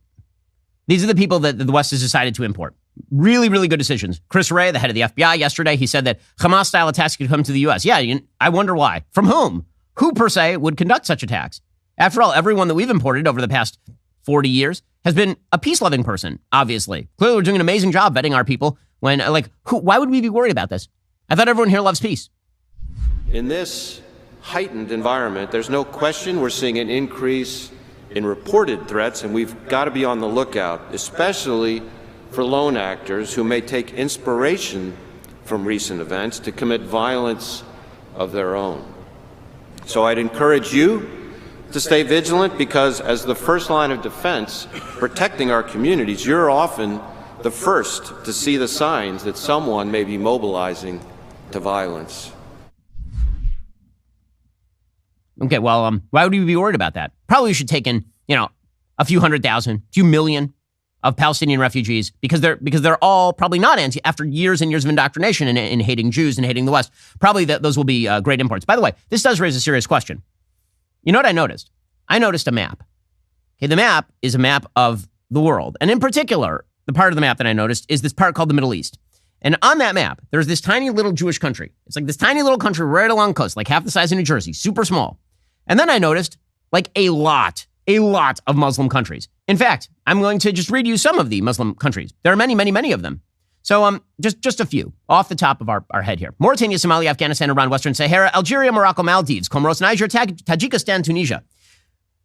These are the people that the West has decided to import. Really, really good decisions. Chris Wray, the head of the FBI yesterday, he said that Hamas-style attacks could come to the U.S. Yeah, I wonder why. From whom? Who, per se, would conduct such attacks? After all, everyone that we've imported over the past 40 years has been a peace-loving person, obviously. Clearly, we're doing an amazing job vetting our people when, why would we be worried about this? I thought everyone here loves peace. In this heightened environment, there's no question we're seeing an increase in reported threats, and we've got to be on the lookout, especially for lone actors who may take inspiration from recent events to commit violence of their own. So I'd encourage you to stay vigilant, because as the first line of defense, protecting our communities, you're often the first to see the signs that someone may be mobilizing to violence. Okay, well, why would we be worried about that? Probably we should take in, a few 100,000, few million of Palestinian refugees, because they're all probably not after years and years of indoctrination in hating Jews and hating the West. Probably those will be great imports. By the way, this does raise a serious question. You know what I noticed? I noticed a map. Okay, the map is a map of the world. And in particular, the part of the map that I noticed is this part called the Middle East. And on that map, there's this tiny little Jewish country. It's like this tiny little country right along the coast, like half the size of New Jersey, super small. And then I noticed a lot of Muslim countries. In fact, I'm going to just read you some of the Muslim countries. There are many, many, many of them. So just a few off the top of our head here. Mauritania, Somalia, Afghanistan, Iran, Western Sahara, Algeria, Morocco, Maldives, Comoros, Niger, Tajikistan, Tunisia,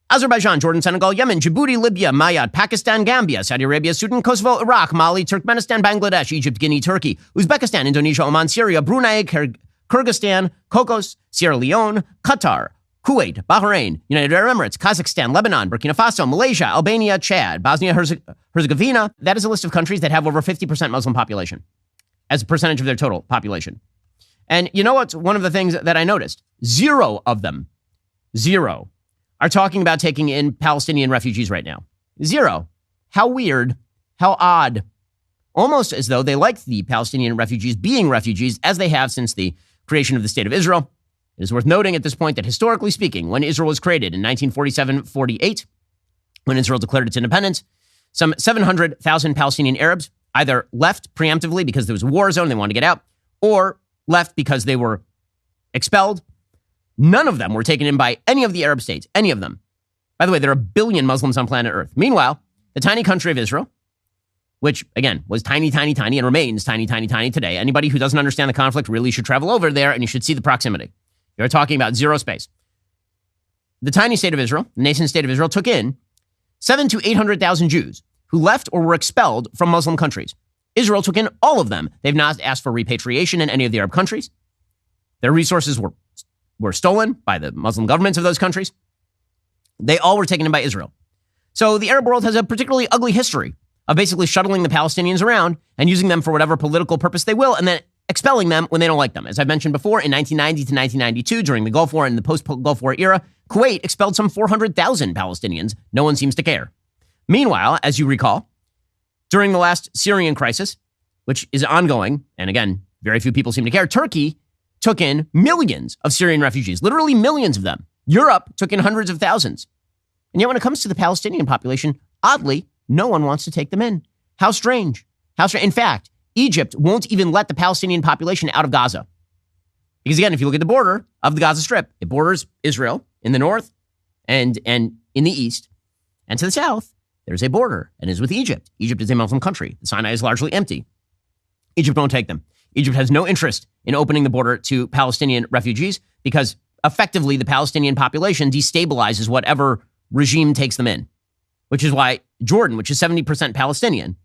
Azerbaijan, Jordan, Senegal, Yemen, Djibouti, Libya, Mayotte, Pakistan, Gambia, Saudi Arabia, Sudan, Kosovo, Iraq, Mali, Turkmenistan, Bangladesh, Egypt, Guinea, Turkey, Uzbekistan, Indonesia, Oman, Syria, Brunei, Kyrgyzstan, Cocos, Sierra Leone, Qatar, Kuwait, Bahrain, United Arab Emirates, Kazakhstan, Lebanon, Burkina Faso, Malaysia, Albania, Chad, Bosnia-Herzegovina. That is a list of countries that have over 50% Muslim population as a percentage of their total population. And you know what's one of the things that I noticed? 0 of them, 0, are talking about taking in Palestinian refugees right now. 0. How weird. How odd. Almost as though they like the Palestinian refugees being refugees as they have since the creation of the State of Israel. It is worth noting at this point that historically speaking, when Israel was created in 1947-48, when Israel declared its independence, some 700,000 Palestinian Arabs either left preemptively because there was a war zone, they wanted to get out, or left because they were expelled. None of them were taken in by any of the Arab states, any of them. By the way, there are 1 billion Muslims on planet Earth. Meanwhile, the tiny country of Israel, which, again, was tiny, tiny, tiny, and remains tiny, tiny, tiny today. Anybody who doesn't understand the conflict really should travel over there, and you should see the proximity. You're talking about 0 space. The tiny state of Israel, the nation state of Israel, took in 700,000 to 800,000 Jews who left or were expelled from Muslim countries. Israel took in all of them. They've not asked for repatriation in any of the Arab countries. Their resources were stolen by the Muslim governments of those countries. They all were taken in by Israel. So the Arab world has a particularly ugly history of basically shuttling the Palestinians around and using them for whatever political purpose they will, and then expelling them when they don't like them. As I've mentioned before, in 1990 to 1992, during the Gulf War and the post-Gulf War era, Kuwait expelled some 400,000 Palestinians. No one seems to care. Meanwhile, as you recall, during the last Syrian crisis, which is ongoing, and again, very few people seem to care, Turkey took in millions of Syrian refugees, literally millions of them. Europe took in hundreds of thousands. And yet when it comes to the Palestinian population, oddly, no one wants to take them in. How strange. How strange. In fact, Egypt won't even let the Palestinian population out of Gaza. Because again, if you look at the border of the Gaza Strip, it borders Israel in the north and in the east. And to the south, there's a border, and is with Egypt. Egypt is a Muslim country. The Sinai is largely empty. Egypt won't take them. Egypt has no interest in opening the border to Palestinian refugees because effectively the Palestinian population destabilizes whatever regime takes them in, which is why Jordan, which is 70% Palestinian,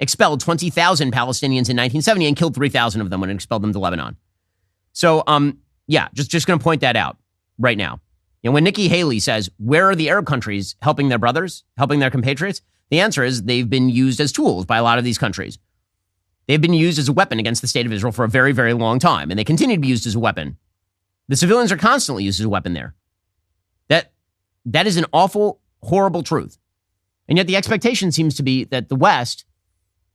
expelled 20,000 Palestinians in 1970 and killed 3,000 of them when it expelled them to Lebanon. So, just going to point that out right now. You know, when Nikki Haley says, where are the Arab countries helping their brothers, helping their compatriots? The answer is they've been used as tools by a lot of these countries. They've been used as a weapon against the state of Israel for a very, very long time, and they continue to be used as a weapon. The civilians are constantly used as a weapon there. That is an awful, horrible truth. And yet the expectation seems to be that the West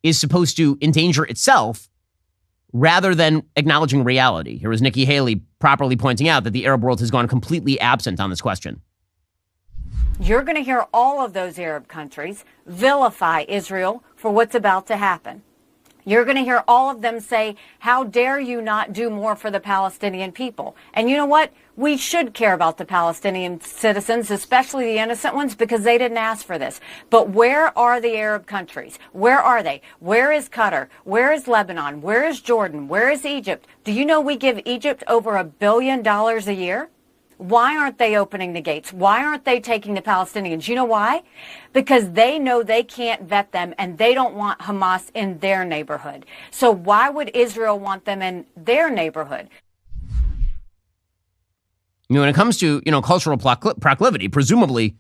is supposed to endanger itself rather than acknowledging reality. Here was Nikki Haley properly pointing out that the Arab world has gone completely absent on this question. You're going to hear all of those Arab countries vilify Israel for what's about to happen. You're going to hear all of them say, how dare you not do more for the Palestinian people? And you know what? We should care about the Palestinian citizens, especially the innocent ones, because they didn't ask for this. But where are the Arab countries? Where are they? Where is Qatar? Where is Lebanon? Where is Jordan? Where is Egypt? Do you know we give Egypt over $1 billion a year? Why aren't they opening the gates? Why aren't they taking the Palestinians? You know why? Because they know they can't vet them and they don't want Hamas in their neighborhood. So why would Israel want them in their neighborhood? You know, when it comes to, cultural proclivity, presumably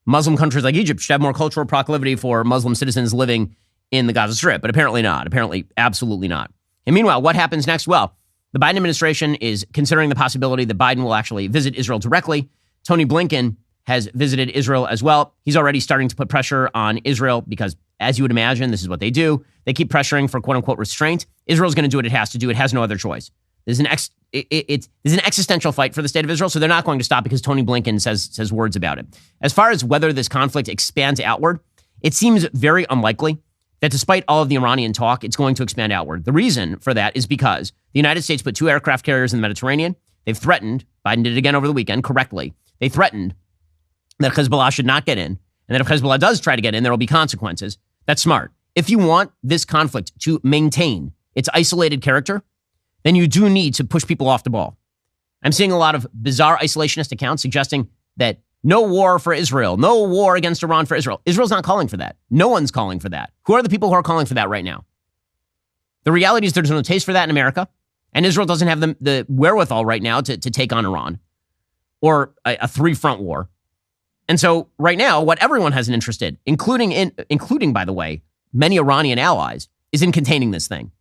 Muslim countries like Egypt should have more cultural proclivity for Muslim citizens living in the Gaza Strip, but apparently not. Apparently, absolutely not. And meanwhile, what happens next? Well, the Biden administration is considering the possibility that Biden will actually visit Israel directly. Tony Blinken has visited Israel as well. He's already starting to put pressure on Israel because, as you would imagine, this is what they do. They keep pressuring for quote-unquote restraint. Israel's going to do what it has to do. It has no other choice. There's an existential fight for the state of Israel, so they're not going to stop because Tony Blinken says words about it. As far as whether this conflict expands outward, it seems very unlikely that despite all of the Iranian talk, it's going to expand outward. The reason for that is because the United States put 2 aircraft carriers in the Mediterranean. They've threatened, Biden did it again over the weekend, correctly. They threatened that Hezbollah should not get in, and that if Hezbollah does try to get in, there will be consequences. That's smart. If you want this conflict to maintain its isolated character, then you do need to push people off the ball. I'm seeing a lot of bizarre isolationist accounts suggesting that no war for Israel, no war against Iran for Israel. Israel's not calling for that. No one's calling for that. Who are the people who are calling for that right now? The reality is there's no taste for that in America, and Israel doesn't have the wherewithal right now to take on Iran. or a three-front war. And so right now, what everyone has an interest in, including, by the way, many Iranian allies, is in containing this thing.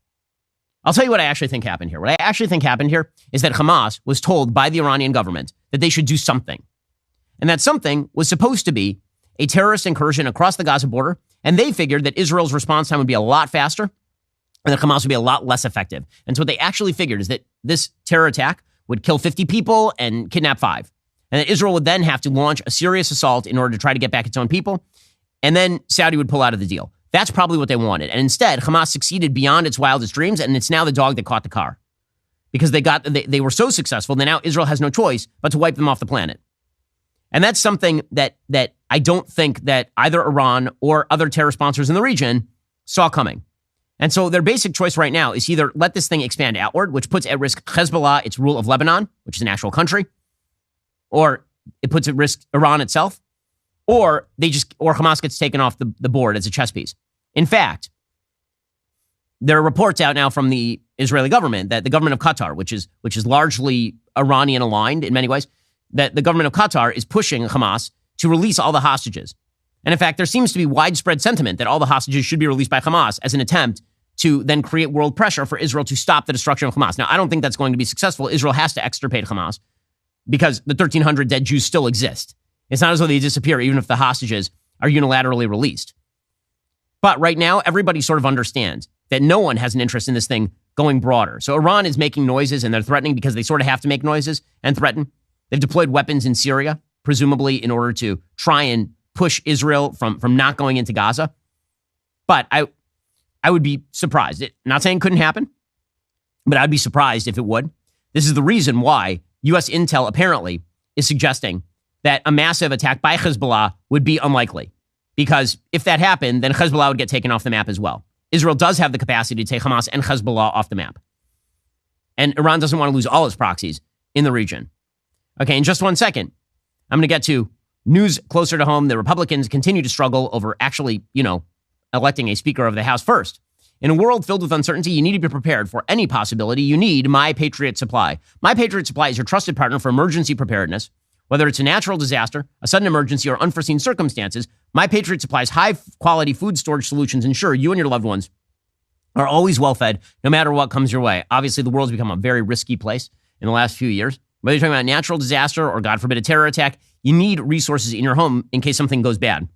I'll tell you what I actually think happened here. What I actually think happened here is that Hamas was told by the Iranian government that they should do something. And that something was supposed to be a terrorist incursion across the Gaza border. And they figured that Israel's response time would be a lot faster and that Hamas would be a lot less effective. And so what they actually figured is that this terror attack would kill 50 people and kidnap 5. And that Israel would then have to launch a serious assault in order to try to get back its own people. And then Saudi would pull out of the deal. That's probably what they wanted. And instead, Hamas succeeded beyond its wildest dreams. And it's now the dog that caught the car. Because they were so successful that now Israel has no choice but to wipe them off the planet. And that's something that I don't think that either Iran or other terror sponsors in the region saw coming. And so their basic choice right now is either let this thing expand outward, which puts at risk Hezbollah, its rule of Lebanon, which is an actual country, or it puts at risk Iran itself, or Hamas gets taken off the board as a chess piece. In fact, there are reports out now from the Israeli government that the government of Qatar, which is largely Iranian aligned in many ways, that the government of Qatar is pushing Hamas to release all the hostages. And in fact, there seems to be widespread sentiment that all the hostages should be released by Hamas as an attempt to then create world pressure for Israel to stop the destruction of Hamas. Now, I don't think that's going to be successful. Israel has to extirpate Hamas because the 1,300 dead Jews still exist. It's not as though they disappear, even if the hostages are unilaterally released. But right now, everybody sort of understands that no one has an interest in this thing going broader. So Iran is making noises and they're threatening because they sort of have to make noises and threaten. They've deployed weapons in Syria, presumably in order to try and push Israel from not going into Gaza. But I would be surprised. Not saying it couldn't happen, but I'd be surprised if it would. This is the reason why U.S. intel apparently is suggesting that a massive attack by Hezbollah would be unlikely. Because if that happened, then Hezbollah would get taken off the map as well. Israel does have the capacity to take Hamas and Hezbollah off the map. And Iran doesn't want to lose all its proxies in the region. Okay, in just 1 second, I'm going to get to news closer to home. The Republicans continue to struggle over actually, electing a Speaker of the House first. In a world filled with uncertainty, you need to be prepared for any possibility. You need My Patriot Supply. My Patriot Supply is your trusted partner for emergency preparedness. Whether it's a natural disaster, a sudden emergency, or unforeseen circumstances, My Patriot Supply's high-quality food storage solutions ensure you and your loved ones are always well-fed, no matter what comes your way. Obviously, the world's become a very risky place in the last few years. Whether you're talking about a natural disaster or, God forbid, a terror attack, you need resources in your home in case something goes bad.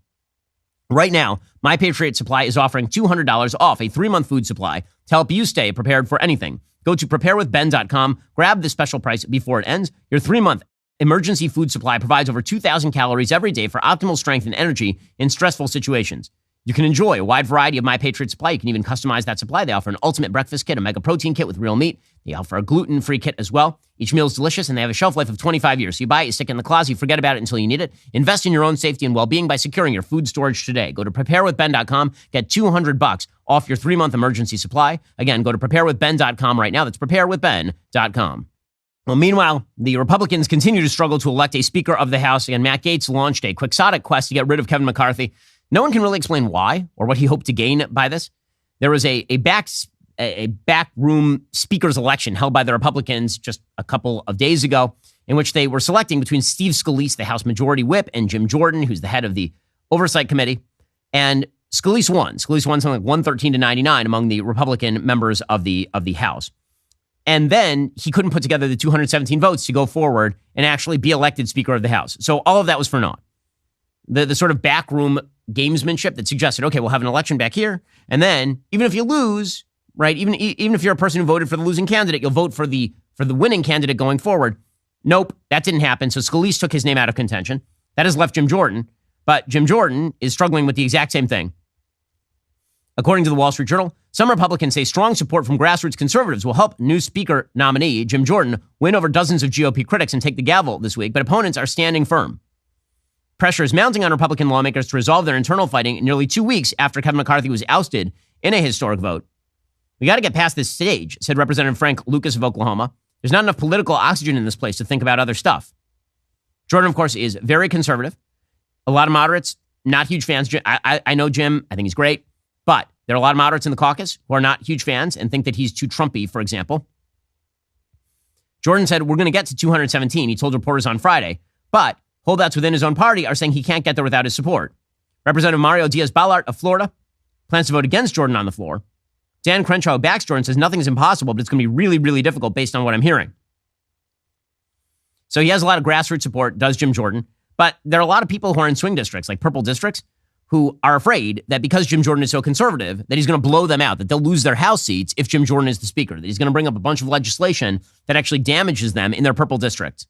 Right now, My Patriot Supply is offering $200 off a 3-month food supply to help you stay prepared for anything. Go to preparewithben.com, grab this special price before it ends. Your 3-month emergency food supply provides over 2,000 calories every day for optimal strength and energy in stressful situations. You can enjoy a wide variety of My Patriot Supply. You can even customize that supply. They offer an ultimate breakfast kit, a mega protein kit with real meat. They offer a gluten-free kit as well. Each meal is delicious, and they have a shelf life of 25 years. So you buy it, you stick it in the closet, you forget about it until you need it. Invest in your own safety and well-being by securing your food storage today. Go to preparewithben.com, get $200 off your 3-month emergency supply. Again, go to preparewithben.com right now. That's preparewithben.com. Well, meanwhile, the Republicans continue to struggle to elect a Speaker of the House. Again, Matt Gaetz launched a quixotic quest to get rid of Kevin McCarthy. No one can really explain why or what he hoped to gain by this. There was a backroom speaker's election held by the Republicans just a couple of days ago in which they were selecting between Steve Scalise, the House Majority Whip, and Jim Jordan, who's the head of the Oversight Committee. And Scalise won. Scalise won something like 113 to 99 among the Republican members of the House. And then he couldn't put together the 217 votes to go forward and actually be elected Speaker of the House. So all of that was for naught. The sort of backroom gamesmanship that suggested, okay, we'll have an election back here. And then even if you lose, right, even if you're a person who voted for the losing candidate, you'll vote for the winning candidate going forward. Nope, that didn't happen. So Scalise took his name out of contention. That has left Jim Jordan. But Jim Jordan is struggling with the exact same thing. According to the Wall Street Journal, some Republicans say strong support from grassroots conservatives will help new Speaker nominee Jim Jordan win over dozens of GOP critics and take the gavel this week, but opponents are standing firm. Pressure is mounting on Republican lawmakers to resolve their internal fighting nearly 2 weeks after Kevin McCarthy was ousted in a historic vote. We got to get past this stage, said Representative Frank Lucas of Oklahoma. There's not enough political oxygen in this place to think about other stuff. Jordan, of course, is very conservative. A lot of moderates, not huge fans. I know Jim. I think he's great. But there are a lot of moderates in the caucus who are not huge fans and think that he's too Trumpy, for example. Jordan said, we're going to get to 217, he told reporters on Friday, but holdouts within his own party are saying he can't get there without his support. Representative Mario Diaz-Balart of Florida plans to vote against Jordan on the floor. Dan Crenshaw backs Jordan, says nothing is impossible, but it's going to be really, really difficult based on what I'm hearing. So he has a lot of grassroots support, does Jim Jordan, but there are a lot of people who are in swing districts, like purple districts, who are afraid that because Jim Jordan is so conservative, that he's going to blow them out, that they'll lose their House seats if Jim Jordan is the speaker, that he's going to bring up a bunch of legislation that actually damages them in their purple districts.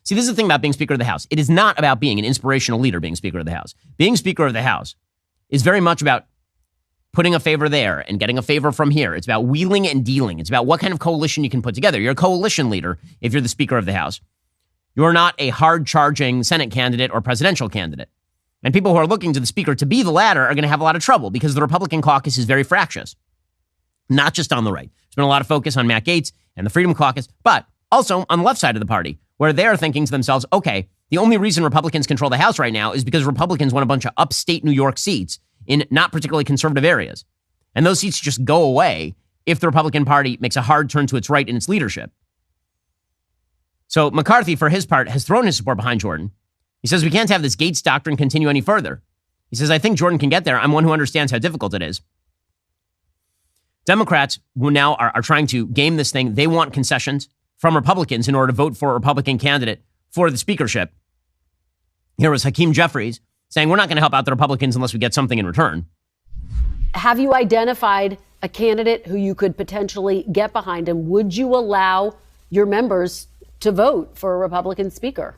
See, this is the thing about being Speaker of the House. It is not about being an inspirational leader being Speaker of the House. Being Speaker of the House is very much about putting a favor there and getting a favor from here. It's about wheeling and dealing. It's about what kind of coalition you can put together. You're a coalition leader if you're the Speaker of the House. You're not a hard-charging Senate candidate or presidential candidate. And people who are looking to the Speaker to be the latter are going to have a lot of trouble because the Republican caucus is very fractious. Not just on the right. There's been a lot of focus on Matt Gaetz and the Freedom Caucus, but also on the left side of the party, where they are thinking to themselves, okay, the only reason Republicans control the House right now is because Republicans won a bunch of upstate New York seats in not particularly conservative areas. And those seats just go away if the Republican Party makes a hard turn to its right in its leadership. So McCarthy, for his part, has thrown his support behind Jordan. He says we can't have this Gaetz doctrine continue any further. He says, I think Jordan can get there. I'm one who understands how difficult it is. Democrats who now are trying to game this thing. They want concessions from Republicans in order to vote for a Republican candidate for the speakership. Here was Hakeem Jeffries saying, we're not going to help out the Republicans unless we get something in return. Have you identified a candidate who you could potentially get behind, and would you allow your members to vote for a Republican speaker?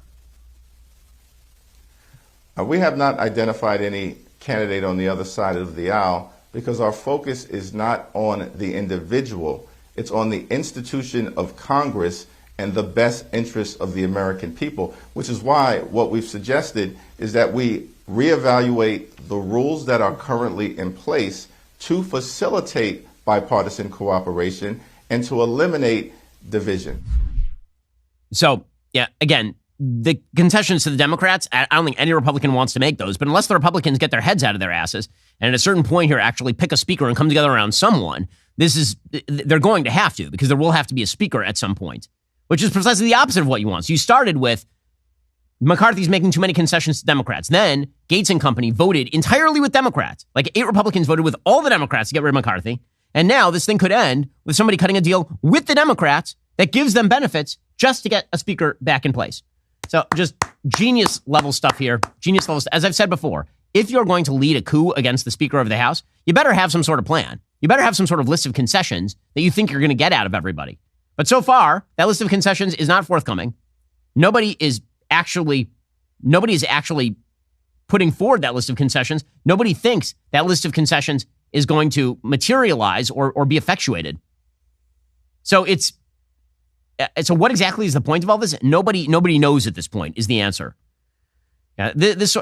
We have not identified any candidate on the other side of the aisle because our focus is not on the individual. It's on the institution of Congress and the best interests of the American people, which is why what we've suggested is that we reevaluate the rules that are currently in place to facilitate bipartisan cooperation and to eliminate division. So, yeah, again, the concessions to the Democrats, I don't think any Republican wants to make those, but unless the Republicans get their heads out of their asses and at a certain point here actually pick a speaker and come together around someone, they're going to have to, because there will have to be a speaker at some point, which is precisely the opposite of what you want. So you started with McCarthy's making too many concessions to Democrats. Then Gaetz and company voted entirely with Democrats. Like 8 Republicans voted with all the Democrats to get rid of McCarthy. And now this thing could end with somebody cutting a deal with the Democrats that gives them benefits just to get a speaker back in place. So just genius level stuff here. Genius level stuff. As I've said before, if you're going to lead a coup against the Speaker of the House, you better have some sort of plan. You better have some sort of list of concessions that you think you're going to get out of everybody. But so far, that list of concessions is not forthcoming. Nobody is actually putting forward that list of concessions. Nobody thinks that list of concessions is going to materialize or be effectuated. So so what exactly is the point of all this? Nobody knows at this point is the answer. It's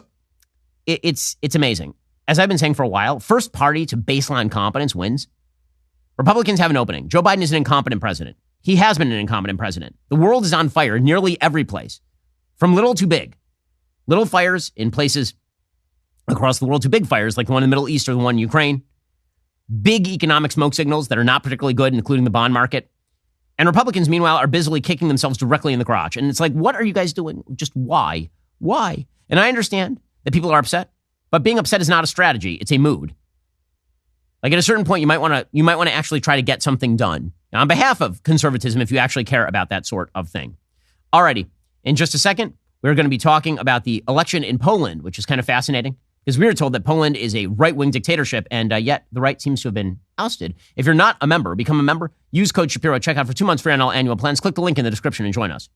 amazing. As I've been saying for a while, first party to baseline competence wins. Republicans have an opening. Joe Biden is an incompetent president. He has been an incompetent president. The world is on fire nearly every place, from little to big. Little fires in places across the world to big fires like the one in the Middle East or the one in Ukraine. Big economic smoke signals that are not particularly good, including the bond market. And Republicans, meanwhile, are busily kicking themselves directly in the crotch. And it's like, what are you guys doing? Just why? Why? And I understand that people are upset, but being upset is not a strategy. It's a mood. Like at a certain point, you might want to actually try to get something done. Now, on behalf of conservatism, if you actually care about that sort of thing. Alrighty, in just a second, we're going to be talking about the election in Poland, which is kind of fascinating because we were told that Poland is a right-wing dictatorship, and yet the right seems to have been ousted. If you're not a member, become a member. Use code Shapiro. Check out for 2 months free on all annual plans. Click the link in the description and join us.